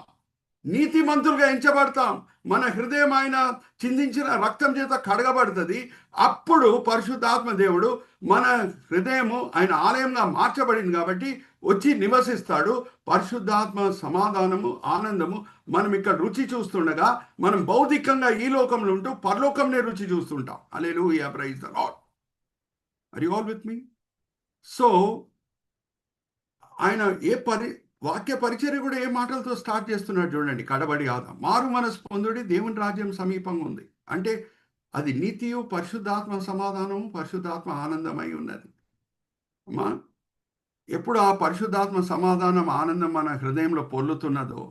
S1: నీతిమంతులుగా ఎంచబడతాం, మన హృదయం ఆయన చిందించిన రక్తం చేత కడగబడుతుంది. అప్పుడు పరిశుద్ధాత్మ దేవుడు మన హృదయము ఆయన ఆలయంగా మార్చబడింది కాబట్టి వచ్చి నివసిస్తాడు. పరిశుద్ధాత్మ సమాధానము, ఆనందము మనం ఇక్కడ రుచి చూస్తుండగా మనం భౌతికంగా ఈ లోకంలో ఉంటూ పరలోకంనే రుచి చూస్తుంటాం. Hallelujah, praise the Lord. Are you all with me? So ఆయన వాక్య పరిచర్య కూడా ఏ మాటలతో స్టార్ట్ చేస్తున్నాడు చూడండి. కడబడి ఆదాం, మారు మనసు పొందుడి, దేవుని రాజ్యం సమీపంగా ఉంది. అంటే అది నీతియు పరిశుద్ధాత్మ సమాధానము, పరిశుద్ధాత్మ ఆనందమై ఉన్నది. అమ్మా, ఎప్పుడు ఆ పరిశుద్ధాత్మ సమాధానం, ఆనందం మన హృదయంలో పొల్లుతున్నదో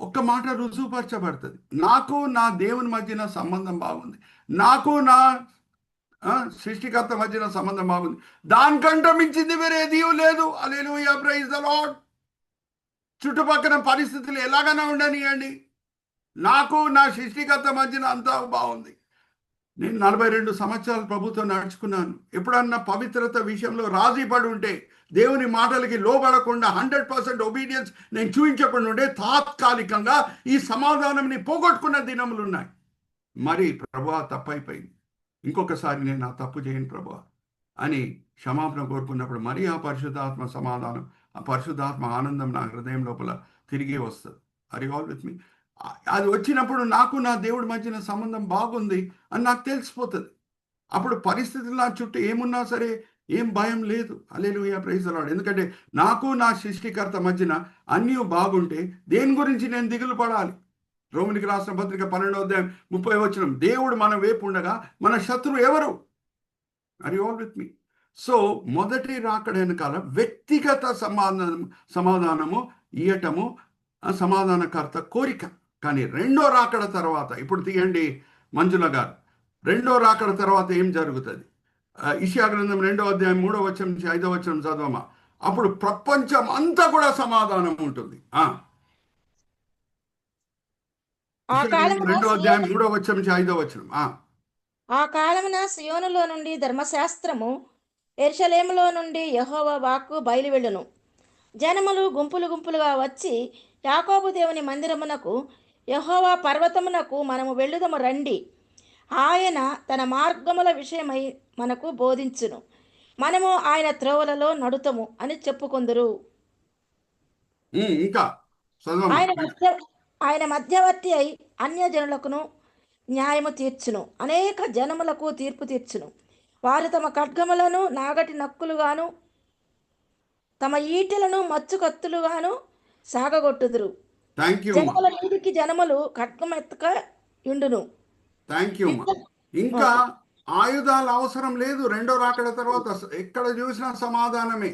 S1: ఒక్క మాట రుజువుపరచబడుతుంది. నాకు నా దేవుని మధ్యన సంబంధం బాగుంది, నాకు నా సృష్టికర్త మధ్యన సంబంధం బాగుంది, దానికంటే మించింది వేరేది లేదు. హల్లెలూయా, ప్రైజ్ ది లార్డ్. చుట్టుపక్కల పరిస్థితులు ఎలాగైనా ఉండనియండి, నాకు నా సృష్టికర్త మధ్యన అంతా బాగుంది. నేను 42 సంవత్సరాలు ప్రభుత్వం నడుచుకున్నాను. ఎప్పుడన్నా పవిత్రత విషయంలో రాజీ పడి ఉంటే, దేవుని మాటలకి లోబడకుండా 100% ఒబీడియన్స్ నేను చూపించకుండా ఉంటే తాత్కాలికంగా ఈ సమాధానంని పోగొట్టుకున్న దినములు ఉన్నాయి. మరి ప్రభువా తప్పైపోయింది, ఇంకొకసారి నేను ఆ తప్పు చేయను ప్రభువా అని క్షమాపణ కోరుకున్నప్పుడు మరి ఆ పరిశుద్ధాత్మ సమాధానం, ఆ పరిశుద్ధాత్మ ఆనందం నా హృదయం లోపల తిరిగి వస్తుంది. ఆర్ యు ఆల్ విత్ మీ? అది వచ్చినప్పుడు నాకు నా దేవుడి మధ్యన సంబంధం బాగుంది అని నాకు తెలిసిపోతుంది. అప్పుడు పరిస్థితులు నా చుట్టూ ఏమున్నా సరే ఏం భయం లేదు. హల్లెలూయా, ప్రైజ్ ది లార్డ్. ఎందుకంటే నాకు నా సృష్టికర్త మధ్యన అన్నీ బాగుంటే దేని గురించి నేను దిగులు పడాలి? రోమిలికి రాసిన పత్రిక 12:30 దేవుడు మన వైపు ఉండగా మన శత్రువు ఎవరు? Are you all with me? So మొదటి రాకడ వెనకాల వ్యక్తిగత సమాధానము ఇయ్యటము సమాధానకర్త కోరిక. కానీ రెండో రాకడ తర్వాత, ఇప్పుడు తీయండి మంజుల గారు, రెండో రాకడ తర్వాత ఏం జరుగుతుంది? యెషయా గ్రంథం 2:3-5 చదవమా. అప్పుడు ప్రపంచం అంతా కూడా సమాధానం ఉంటుంది. 2:3-5.
S2: ఆ కాలమున సియోనులో నుండి ధర్మశాస్త్రము, యెరూషలేములో నుండి యెహోవా వాక్కు బయలువెళ్ళును. జనములు గుంపులు గుంపులుగా వచ్చి యాకోబు దేవుని మందిరమునకు యెహోవా పర్వతమునకు మనము వెళ్ళుదము రండి. ఆయన తన మార్గముల విషయమై మనకు బోధించును. మనము ఆయన త్రోవలలో నడుతము అని చెప్పుకొందురు.
S1: ఇంకా చదవమ్మా.
S2: ఆయన మధ్య ఆయన మధ్యవర్తి అయి అన్యజనులకును న్యాయము తీర్చును, అనేక జనములకు తీర్పు తీర్చును. వారు తమ ఖడ్గములను నాగటి నక్కులుగాను తమ ఈటెలను మచ్చు కత్తులుగాను సాగగొట్టుదురు.
S1: థ్యాంక్ యూ అమ్మా.
S2: జనముల మీదికి జనములు ఖడ్గమెత్తక యుండును.
S1: థ్యాంక్ యూ అమ్మా. ఇంకా ఆయుధాలు అవసరం లేదు రెండో రాకడ తర్వాత. ఎక్కడ చూసినా సమాధానమే.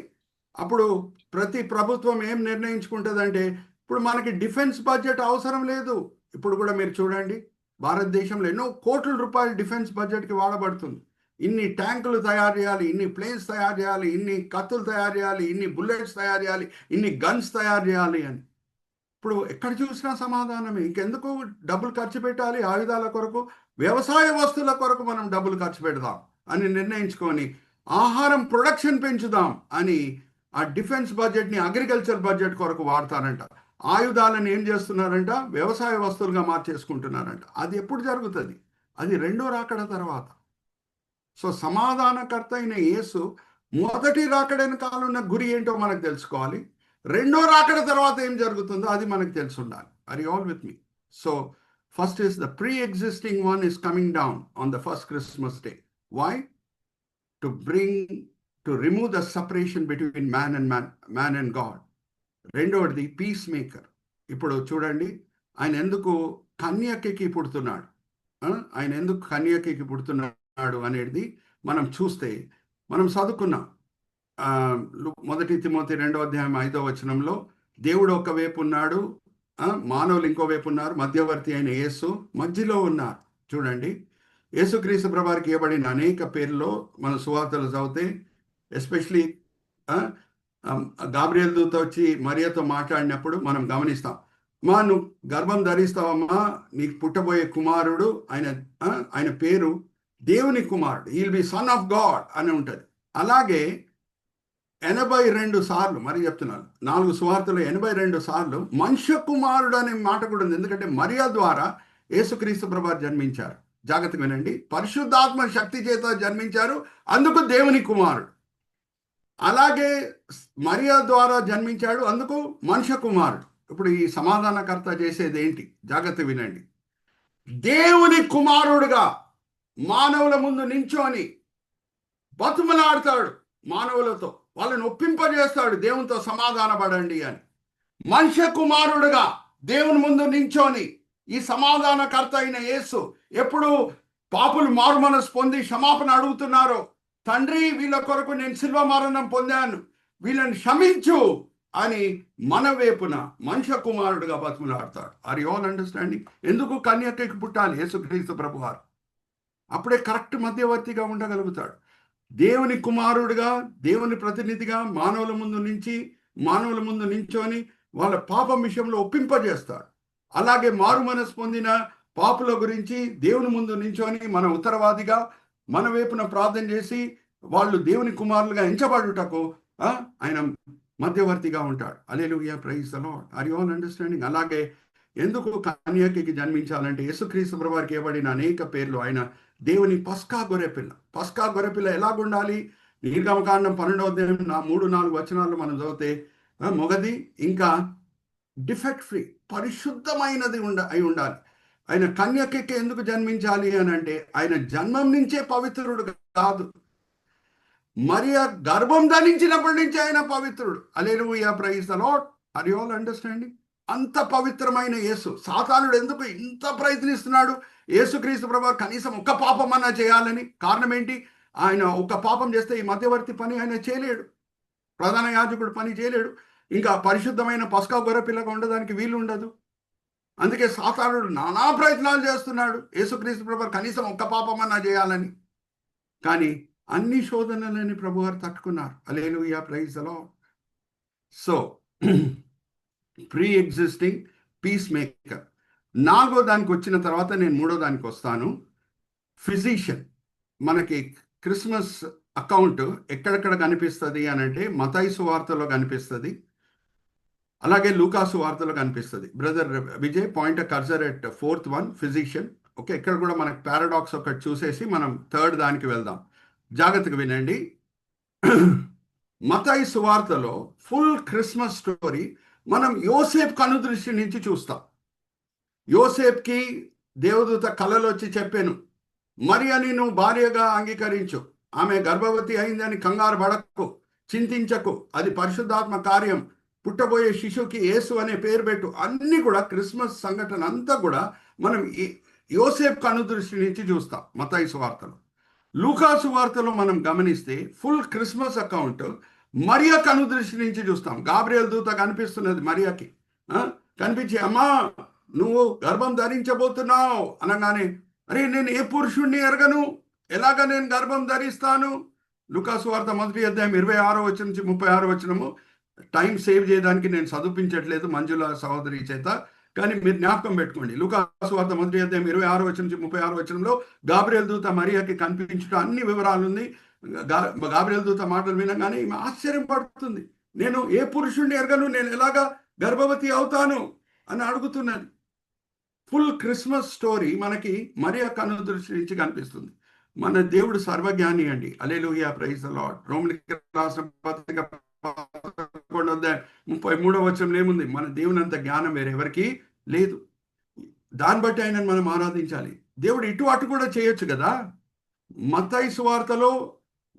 S1: అప్పుడు ప్రతి ప్రభుత్వం ఏం నిర్ణయించుకుంటుందంటే, ఇప్పుడు మనకి డిఫెన్స్ బడ్జెట్ అవసరం లేదు. ఇప్పుడు కూడా మీరు చూడండి, భారతదేశంలో ఎన్నో కోట్ల రూపాయలు డిఫెన్స్ బడ్జెట్కి వాడబడుతుంది. ఇన్ని ట్యాంకులు తయారు చేయాలి, ఇన్ని ప్లేన్స్ తయారు చేయాలి, ఇన్ని కత్తులు తయారు చేయాలి, ఇన్ని బుల్లెట్స్ తయారు చేయాలి, ఇన్ని గన్స్ తయారు చేయాలి అని. ఇప్పుడు ఎక్కడ చూసినా సమాధానమే. ఇంకెందుకు డబ్బులు ఖర్చు పెట్టాలి ఆయుధాల కొరకు? వ్యవసాయ వస్తువుల కొరకు మనం డబ్బులు ఖర్చు పెడదాం అని నిర్ణయించుకొని ఆహారం ప్రొడక్షన్ పెంచుదాం అని ఆ డిఫెన్స్ బడ్జెట్ని అగ్రికల్చర్ బడ్జెట్ కొరకు వాడతారంట. ఆయుధాలను ఏం చేస్తున్నారంట? వ్యవసాయ వస్తువులుగా మార్చేసుకుంటున్నారంట. అది ఎప్పుడు జరుగుతుంది? అది రెండో రాకడ తర్వాత. సో సమాధానకర్త అయిన యేసు మొదటి రాకడైన కాలంలో గురి ఏంటో మనకు తెలుసుకోవాలి. రెండో రాకడ తర్వాత ఏం జరుగుతుందో అది మనకు తెలిసి ఉండాలి. Are you all with me? So first is the pre existing one is coming down on the first Christmas day. Why? To remove the separation between man and God. రెండవది పీస్ మేకర్. ఇప్పుడు చూడండి, ఆయన ఎందుకు కన్యకకి పుడుతున్నాడు, ఆయన ఎందుకు కన్యకకి పుడుతున్నాడు అనేది మనం చూస్తే, మనం చదువుకున్నాం మొదటి తిమోతి 2వ అధ్యాయం 5వ వచనంలో, దేవుడు ఒకవైపు ఉన్నాడు, మానవులు ఇంకోవైపు ఉన్నారు, మధ్యవర్తి అయిన యేసు మధ్యలో ఉన్నారు. చూడండి, యేసుక్రీస్తు ప్రభువారికి ఇవ్వబడిన అనేక పేర్లలో మన సువార్తలు చదివితే, ఎస్పెషలీ గాబ్రియల్ దూత వచ్చి మరియతో మాట్లాడినప్పుడు మనం గమనిస్తాం, నువ్వు గర్భం ధరిస్తావమ్మా, నీకు పుట్టబోయే కుమారుడు ఆయన పేరు దేవుని కుమారుడు, he will be son of God అని ఉంటుంది. అలాగే 82 సార్లు, మరి చెప్తున్నాను, 4 సువార్తలు 82 సార్లు మనుష్య కుమారుడు అనే మాట కూడా ఉంది. ఎందుకంటే మరియా ద్వారా యేసుక్రీస్తు ప్రభువారు జన్మించారు. జాగ్రత్తగా వినండి, పరిశుద్ధాత్మ శక్తి చేత జన్మించారు, అందుకు దేవుని కుమారుడు. అలాగే మరియా ద్వారా జన్మించాడు, అందుకు మనుష్య కుమారుడు. ఇప్పుడు ఈ సమాధానకర్త చేసేది ఏంటి? జాగ్రత్త వినండి. దేవుని కుమారుడుగా మానవుల ముందు నించోని బతుమలాడతాడు, మానవులతో వాళ్ళని ఒప్పింపజేస్తాడు, దేవునితో సమాధాన పడండి అని. మనుష్య కుమారుడుగా దేవుని ముందు నించోని ఈ సమాధానకర్త అయిన యేసు ఎప్పుడు పాపులు మారు మనసు పొంది క్షమాపణ అడుగుతున్నారో, తండ్రి వీళ్ళ కొరకు నేను శిల్వ మరణం పొందాను, వీళ్ళని క్షమించు అని మన వైపున మనుష్య కుమారుడుగా బతుకులాడతాడు. Are you all understanding? ఎందుకు కన్యకకి పుట్టాలి యేసుక్రీస్తు ప్రభువారు? అప్పుడే కరెక్ట్ మధ్యవర్తిగా ఉండగలుగుతాడు. దేవుని కుమారుడుగా, దేవుని ప్రతినిధిగా మానవుల ముందు నించొని వాళ్ళ పాపం విషయంలో ఒప్పింపజేస్తాడు. అలాగే మారు మనసు పొందిన పాపుల గురించి దేవుని ముందు నించొని మన ఉత్తరవాదిగా మన వైపున ప్రార్థన చేసి వాళ్ళు దేవుని కుమారులుగా ఎంచబడుటకు ఆయన మధ్యవర్తిగా ఉంటాడు. Hallelujah, praise the Lord. Are you all understanding? అలాగే ఎందుకు కన్యకకి జన్మించాలంటే, యేసుక్రీస్తు ప్రభువారికి ఇవ్వబడిన అనేక పేర్లు, ఆయన దేవుని పస్కా గొర్రెపిల్ల. పస్కా గొర్రెపిల్ల ఎలాగుండాలి? నిర్గమకాండం 12వ అధ్యాయం 3-4 వచనాలు మనం చదివితే, మొగది ఇంకా డిఫెక్ట్ ఫ్రీ, పరిశుద్ధమైనది అయి ఉండాలి. ఆయన కన్యకకి ఎందుకు జన్మించాలి అని అంటే, ఆయన జన్మం నుంచే పవిత్రుడు కాదు, మరియా గర్భం ధరించినప్పటి నుంచి ఆయన పవిత్రుడు. Hallelujah, praise the Lord. Are you all understanding? అంత పవిత్రమైన యేసు, సాతానుడు ఎందుకు ఇంత ప్రయత్నిస్తున్నాడు యేసుక్రీస్తు ప్రభువారు కనీసం ఒక్క పాపం అన్నా చేయాలని? కారణం ఏంటి? ఆయన ఒక్క పాపం చేస్తే ఈ మధ్యవర్తి పని ఆయన చేయలేడు, ప్రధాన యాజకుడు పని చేయలేడు, ఇంకా పరిశుద్ధమైన పస్కా గొర్రెపిల్లగా ఉండడానికి వీలు ఉండదు. అందుకే సాతానుడు నానా ప్రయత్నాలు చేస్తున్నాడు యేసుక్రీస్తు ప్రభువారు కనీసం ఒక్క పాపం అన్నా చేయాలని. కానీ అన్ని శోధనలని ప్రభువారు తట్టుకున్నారు. Hallelujah, praise the Lord. So pre existing peace maker. 4వ దానికి వచ్చిన తర్వాత నేను 3వ దానికి వస్తాను. ఫిజిషియన్. మనకి క్రిస్మస్ అకౌంట్ ఎక్కడెక్కడ కనిపిస్తుంది అని అంటే, మత్తయి సువార్తలో కనిపిస్తుంది, అలాగే లూకాసు వార్తలో కనిపిస్తుంది. Brother Vijay point cursor at 4th one physician. Okay, ఇక్కడ కూడా మనకు పారాడాక్స్ ఒకటి చూసేసి మనం 3rd దానికి వెళ్దాం. జాగ్రత్తగా వినండి. మత్తయి సువార్తలో ఫుల్ క్రిస్మస్ స్టోరీ మనం యోసేపు కనుదృష్టి నుంచి చూస్తాం. యోసేపుకి దేవదూత కలలో వచ్చి చెప్పాను, మరియని నువ్వు భార్యగా అంగీకరించు, ఆమె గర్భవతి అయిందని కంగారు పడకు, చింతించకు, అది పరిశుద్ధాత్మ కార్యం, పుట్టబోయే శిశువుకి యేసు అనే పేరు పెట్టు. అన్నీ కూడా క్రిస్మస్ సంఘటన అంతా కూడా మనం యోసేపు కనుదృష్టి నుంచి చూస్తాం మత్తయి సువార్తలో. లూకాసు వార్తలో మనం గమనిస్తే ఫుల్ క్రిస్మస్ అకౌంట్ మరియా కనుదృష్టి నుంచి చూస్తాం. గాబ్రియల్ దూత కనిపిస్తున్నది మరియాకి. కనిపించి, అమ్మా నువ్వు గర్భం ధరించబోతున్నావు అనగానే, అరే నేను ఏ పురుషుణ్ణి ఎరగను, ఎలాగ నేను గర్భం ధరిస్తాను? లూకాసు వార్త 1వ అధ్యాయం 26వ వచనం నుంచి 36వ వచనము. టైం సేవ్ చేయడానికి నేను చదివించట్లేదు మంజుల సహోదరి చేత, కానీ మీరు జ్ఞాపకం పెట్టుకోండి. లూకాసు వార్త 1వ అధ్యాయం 26వ వచనం నుంచి 36వ వచనంలో గాబ్రియల్ దూత మరియాకి కనిపించుట అన్ని వివరాలు ఉంది. గాబ్రియల్ దూత మాటలు వినగానే ఈమె ఆశ్చర్యం పడుతుంది. నేను ఏ పురుషుణ్ణి ఎరగను, నేను ఎలాగా గర్భవతి అవుతాను అని అడుగుతున్నాను. ఫుల్ క్రిస్మస్ స్టోరీ మనకి మరియా కనుదృష్టి నుంచి కనిపిస్తుంది. మన దేవుడు సర్వజ్ఞాని అండి. హల్లెలూయా, ప్రైజ్ ది లార్డ్. రోమీయులకు రాసిన పత్రిక 11:33వ వచనంలో ఏముంది? మన దేవుని అంత జ్ఞానం వేరెవరికి లేదు. దాన్ని బట్టి ఆయనను మనం ఆరాధించాలి. దేవుడు ఇటు అటు కూడా చేయొచ్చు కదా. మత్తయి సువార్తలో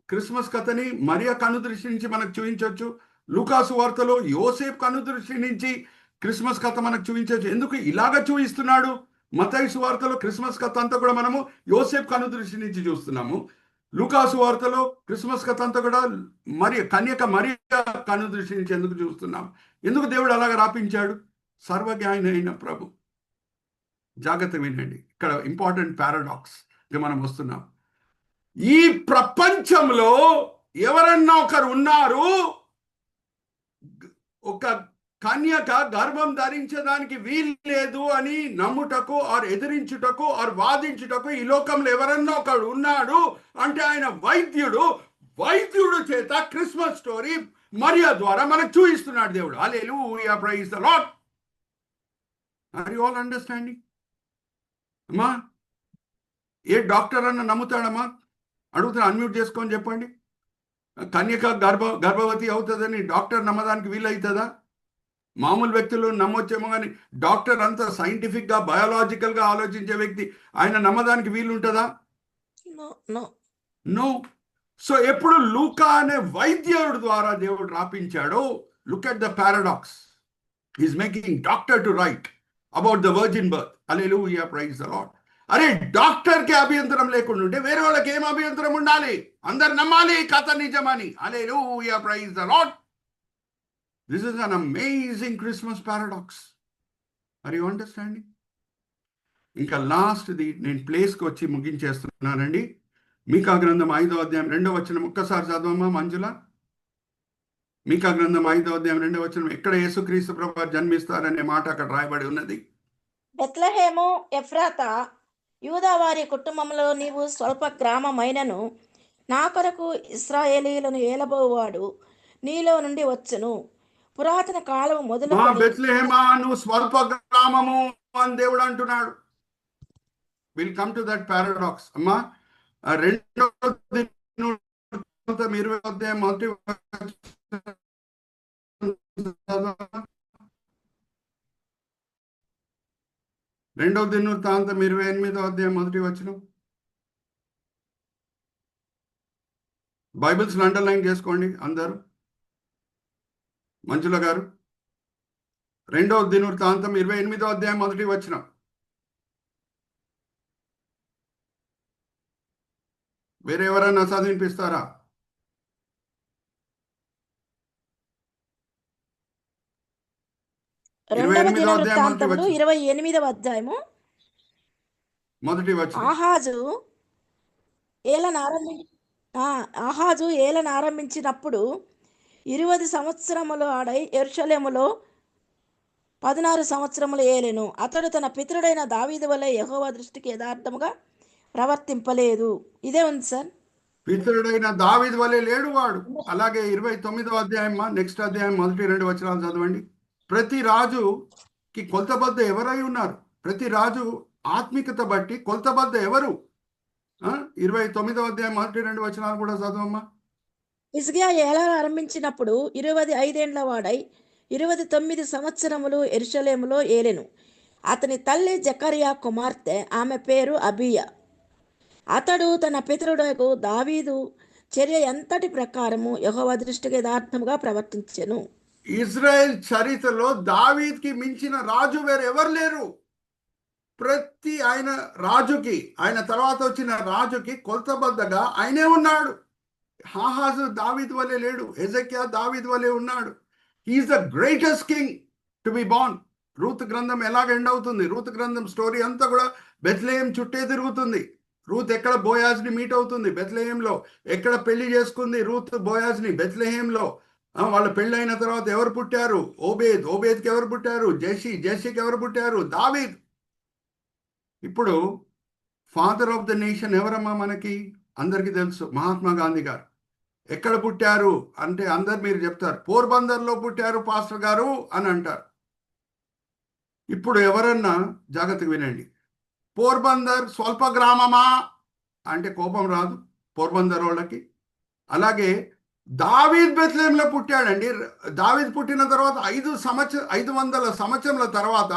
S1: క్రిస్మస్ కథని మరియా కనుదృష్టి నుంచి మనకు చూపించవచ్చు. లూకాసు వార్తలో యోసేపు కనుదృష్టి నుంచి క్రిస్మస్ కథ మనకు చూపించవచ్చు. ఎందుకు ఇలాగ చూపిస్తున్నాడు? మత్తయి సువార్తలో క్రిస్మస్ కథ అంతా కూడా మనము యోసేపు కనుదృష్టి నుంచి చూస్తున్నాము. లూకాసు వార్తలో క్రిస్మస్ కథ అంతా కూడా కన్యక మరియా కనుదృష్టి నుంచి ఎందుకు చూస్తున్నాం? ఎందుకు దేవుడు అలాగ రాపించాడు? సర్వజ్ఞాని అయిన ప్రభు. జాగ్రత్త వినండి, ఇక్కడ ఇంపార్టెంట్ పారాడాక్స్ మనం వస్తున్నాం. ఈ ప్రపంచంలో ఎవరన్నా ఒకరు ఉన్నారు, ఒక కన్యక గర్భం ధరించడానికి వీలు లేదు అని నమ్ముటకు ఆర్ ఎదిరించుటకు ఆర్ వాదించుటకు ఈ లోకంలో ఎవరన్నా ఒకడు ఉన్నాడు అంటే ఆయన వైద్యుడు. వైద్యుడు చేత క్రిస్మస్ స్టోరీ మరియా ద్వారా మనకు చూపిస్తున్నాడు దేవుడు. Hallelujah, praise the Lord. Are you all understanding? అమ్మా, ఏ డాక్టర్ అన్న నమ్ముతాడమ్మా? అడుగుతున్నా, అన్మ్యూట్ చేసుకొని చెప్పండి. కన్యక గర్భవతి అవుతుందని డాక్టర్ నమ్మడానికి వీలవుతుందా? మామూలు వ్యక్తులు నమ్మొచ్చేమో, కానీ డాక్టర్ అంతా సైంటిఫిక్గా బయాలజికల్గా ఆలోచించే వ్యక్తి, ఆయన నమ్మడానికి వీలు ఉంటుందా? నో. సో ఎప్పుడు లూకా అనే వైద్యుడు ద్వారా దేవుడు రాపించాడో, look at the paradox. Is making doctor to write about the virgin birth. Hallelujah, praise the Lord. అరే డాక్టర్కి అభ్యంతరం లేకుండా ఉంటే వేరే వాళ్ళకి ఏం అభ్యంతరం ఉండాలి? అందరు నమ్మాలి కథ నిజమని. Hallelujah, praise the Lord. This is an amazing Christmas paradox. Are you understanding? ఇంకా లాస్ట్ది నేను ప్లేస్కి వచ్చి ముగించేస్తున్నానండి. మీకా గ్రంథం 5వ అధ్యాయం 2వ వచనం ఒక్కసారి చదవమ్మా మంజుల. మీకా గ్రంథం 5వ అధ్యాయం 2వ వచనం. ఎక్కడ యేసుక్రీస్తు ప్రభువు జన్మిస్తారనే మాట అక్కడ రాయబడి ఉన్నది.
S2: బెత్లెహేము ఎఫ్రాతా, యూదా వారి కుటుంబంలో నీవు స్వల్ప గ్రామమైనను నా కొరకు ఇశ్రాయేలీయులను ఏలబోవాడు నీలో నుండి వచ్చును. పురాతన కాలం మొదలు
S1: బెత్లెహేమా నువ్వు స్వల్ప గ్రామము అని దేవుడు అంటున్నాడు. Will come to that paradox. అమ్మా, 2వ దినవృత్తాంతం 20వ అధ్యాయం 1వ రెండవ దినవృత్తాంతం 28వ అధ్యాయం 1వ వచనం. బైబిల్స్ అండర్లైన్ చేసుకోండి అందరూ. మంజుల గారు, 2వ దినవృత్తాంతం 28వ అధ్యాయం 1వ వచనం. వేరే ఎవరైనా చదివినిపిస్తారా?
S2: 28వ అధ్యాయము
S1: 1వ వచనం.
S2: ఆహాజు ఏలన ఆరంభించినప్పుడు 20 సంవత్సరములు ఆడై యెరూషలేములో 16 సంవత్సరములు ఏలెను. అతడు తన పితరుడైన దావీదు వలె యెహోవా దృష్టికి యథార్థముగా ప్రవర్తింపలేదు. ఇదే ఉంది సార్.
S1: పితరుడైన దావీదు వలె లేడు వాడు. అలాగే 29వ అధ్యాయం నెక్స్ట్ అధ్యాయం 1, 2 వచనాలు చదవండి. ప్రతి రాజుకి కొలతబద్ద ఎవరై ఉన్నారు? ప్రతి రాజు ఆత్మికత బట్టి కొలతబద్ద ఎవరు? 29వ అధ్యాయం 1-2 కూడా చదవమ్మా.
S2: హిజ్కియా ఏలాలు ఆరంభించినప్పుడు 25 వాడై 29 సంవత్సరములు యెరూషలేములో ఏలెను. అతని తల్లి జకర్యా కుమార్తె, ఆమె పేరు అబీయ. అతడు తన పితరుడకు దావీదు చర్య ఎంతటి ప్రకారము యెహోవా దృష్టికి యథార్థముగా ప్రవర్తించెను.
S1: ఇజ్రాయెల్ చరిత్రలో దావీద్కి మించిన రాజు వేరెవరు లేరు. ప్రతి ఆయన రాజుకి, ఆయన తర్వాత వచ్చిన రాజుకి కొలతబద్దగా ఆయనే ఉన్నాడు. హాహాజు దావీద్ వలె లేడు, హెజెకియా దావీద్ వలె ఉన్నాడు. He's the greatest king to be born. Ruth గ్రంథం ఎలాగ ఎండ్ అవుతుంది? రూత్ గ్రంథం స్టోరీ అంతా కూడా బెత్లెహేం చుట్టే తిరుగుతుంది. రూత్ ఎక్కడ బోయాజ్ని మీట్ అవుతుంది? బెత్లెహేంలో. ఎక్కడ పెళ్లి చేసుకుంది రూత్ బోయాజ్ని? బెత్లెహేంలో. వాళ్ళ పెళ్ళైన తర్వాత ఎవరు పుట్టారు? ఓబేద్. ఓబేద్కి ఎవరు పుట్టారు? జెస్సీకి ఎవరు పుట్టారు? దావీద్. ఇప్పుడు ఫాదర్ ఆఫ్ ద నేషన్ ఎవరమ్మా మనకి? అందరికీ తెలుసు, మహాత్మా గాంధీ గారు. ఎక్కడ పుట్టారు అంటే అందరు మీరు చెప్తారు, పోర్బందర్లో పుట్టారు పాస్టర్ గారు అని అంటారు. ఇప్పుడు ఎవరన్నా జాగ్రత్తగా వినండి, పోర్బందర్ స్వల్ప గ్రామమా అంటే కోపం రాదు పోర్బందర్ వాళ్ళకి. అలాగే దావీద్ బెత్లెహేంలో పుట్టాడండి. దావీద్ పుట్టిన తర్వాత 500 సంవత్సరముల తర్వాత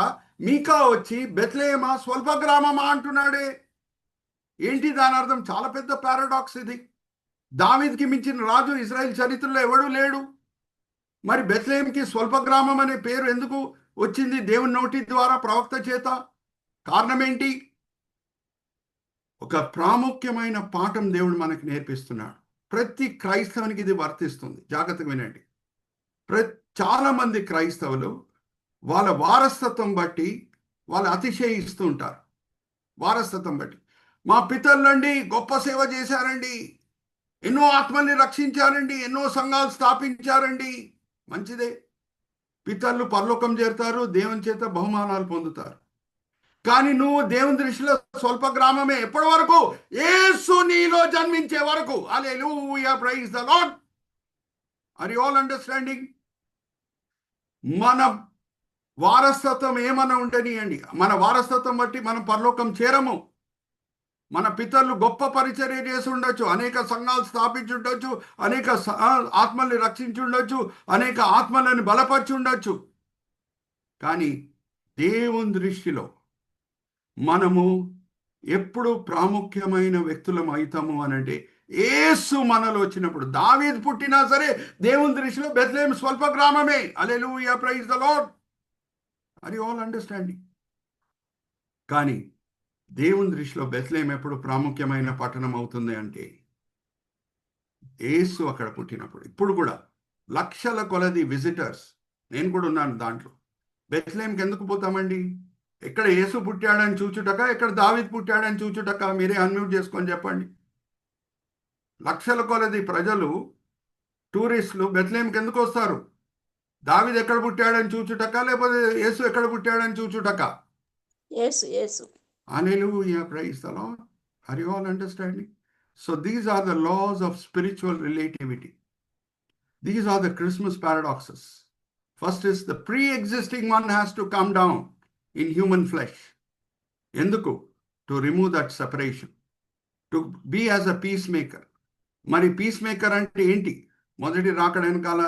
S1: మీకా వచ్చి బెత్లెహేమా స్వల్ప గ్రామమా అంటున్నాడే. ఏంటి దాని అర్థం? చాలా పెద్ద పారాడాక్స్ ఇది. దావీద్కి మించిన రాజు ఇజ్రాయెల్ చరిత్రలో ఎవడూ లేడు. మరి బెత్లెహేంకి స్వల్ప గ్రామం అనే పేరు ఎందుకు వచ్చింది దేవుని నోటి ద్వారా, ప్రవక్త చేత? కారణం ఏంటి? ఒక ప్రాముఖ్యమైన పాఠం దేవుడు మనకు నేర్పిస్తున్నాడు. ప్రతి క్రైస్తవునికి ఇది వర్తిస్తుంది. జాగ్రత్తగా వినండి. చాలా మంది క్రైస్తవులు వాళ్ళ వారసత్వం బట్టి వాళ్ళు అతిశయిస్తూ ఉంటారు. వారసత్వం బట్టి, మా పితరులండి గొప్ప సేవ చేశారండి, ఎన్నో ఆత్మల్ని రక్షించారండి, ఎన్నో సంఘాలు స్థాపించారండి. మంచిదే, పితరులు పరలోకం చేరుతారు, దేవుని చేత బహుమానాలు పొందుతారు. కానీ నువ్వు దేవుని దృష్టిలో స్వల్ప గ్రామమే. ఎప్పటి వరకు? యేసు నీలో జన్మించే వరకు. Hallelujah, praise the Lord. Are you all understanding? మన వారసత్వం ఏమన్నా ఉండనియండి, మన వారసత్వం బట్టి మనం పరలోకం చేరము. మన పితరులు గొప్ప పరిచర్య చేసి ఉండొచ్చు, అనేక సంఘాలు స్థాపించి ఉండొచ్చు, అనేక ఆత్మల్ని రక్షించి ఉండొచ్చు, అనేక ఆత్మలను బలపరిచి ఉండొచ్చు. కానీ దేవుని దృష్టిలో మనము ఎప్పుడు ప్రాముఖ్యమైన వ్యక్తులం అవుతాము అని అంటే యేసు మనలో వచ్చినప్పుడు. దావీద్ పుట్టినా సరే దేవుని దృష్టిలో బెత్లెహేం స్వల్ప గ్రామమే. Hallelujah, praise the Lord. Are you all understanding? కానీ దేవుని దృష్టిలో బెత్లెహేం ఎప్పుడు ప్రాముఖ్యమైన పట్టణం అవుతుంది అంటే యేసు అక్కడ పుట్టినప్పుడు. ఇప్పుడు కూడా లక్షల కొలది విజిటర్స్, నేను కూడా ఉన్నాను దాంట్లో. బెత్లెహేంకి ఎందుకు పోతామండి? ఎక్కడ యేసు పుట్టాడని చూచుటక, ఎక్కడ దావీద్ పుట్టాడని చూచుటక? మీరే అన్మ్యూట్ చేసుకొని చెప్పండి. లక్షల కొలది ప్రజలు, టూరిస్టులు బెత్లెహేంకి ఎందుకు వస్తారు? దావీద్ ఎక్కడ పుట్టాడని చూచుటక, లేకపోతే యేసు ఎక్కడ పుట్టాడని చూచుటక?
S2: యేసు.
S1: Hallelujah, praise the Lord. Are you all understanding? So these are the laws of spiritual relativity. These are the Christmas paradoxes. First is the pre-existing one has to come down in human flesh. Enduku? To remove that separation. To be as a peacemaker. మరి పీస్మేకర్ అంటే ఏంటి? మొదటి రాకడ వెనకాల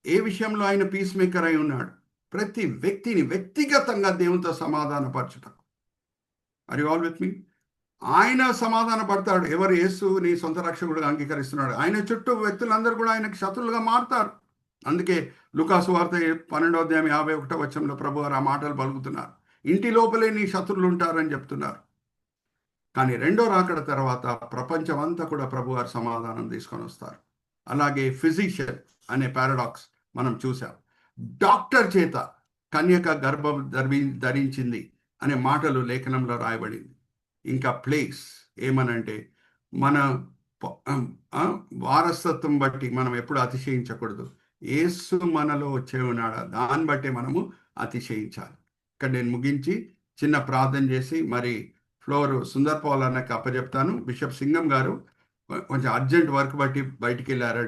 S1: ఏ విషయంలో ఆయన పీస్మేకర్ అయి ఉన్నాడు? ప్రతి వ్యక్తిని వ్యక్తిగతంగా దేవునితో సమాధానపరచుట. ఆర్ యు ఆల్ విత్ మీ? ఆయన సమాధాన పడతాడు. ఎవరు? యేసు నీ సొంత రక్షకుడుగా అంగీకరిస్తున్నాడు. ఆయన చుట్టూ వ్యక్తులందరూ కూడా ఆయనకు శత్రులుగా మారుతారు. అందుకే లూకాసు వార్త 12వ అధ్యాయం 51వ వచనంలో ప్రభువారు ఆ మాటలు పలుకుతున్నారు. ఇంటి లోపలే నీ శత్రులు ఉంటారని చెప్తున్నారు. కానీ రెండో రాకడ తర్వాత ప్రపంచం అంతా కూడా ప్రభువారు సమాధానం తీసుకొని వస్తారు. అలాగే ఫిజిషియన్ అనే పారాడాక్స్ మనం చూసాం. డాక్టర్ చేత కన్యక గర్భం ధరించింది అనే మాటలు లేఖనంలో రాయబడింది. ఇంకా ప్లేస్ ఏమనంటే మన వారసత్వం బట్టి మనం ఎప్పుడు అతిశయించకూడదు. యేసు మనలో వచ్చే ఉన్నాడా, దాన్ని బట్టి మనము అతిశయించాలి. ఇక్కడ నేను ముగించి చిన్న ప్రార్థన చేసి మరి ఫ్లోర్ సుందర్ పాల్ అన్నకు అప్పచెప్తాను. బిషప్ సింగం గారు కొంచెం అర్జెంట్ వర్క్ బట్టి బయటికి వెళ్ళారంట.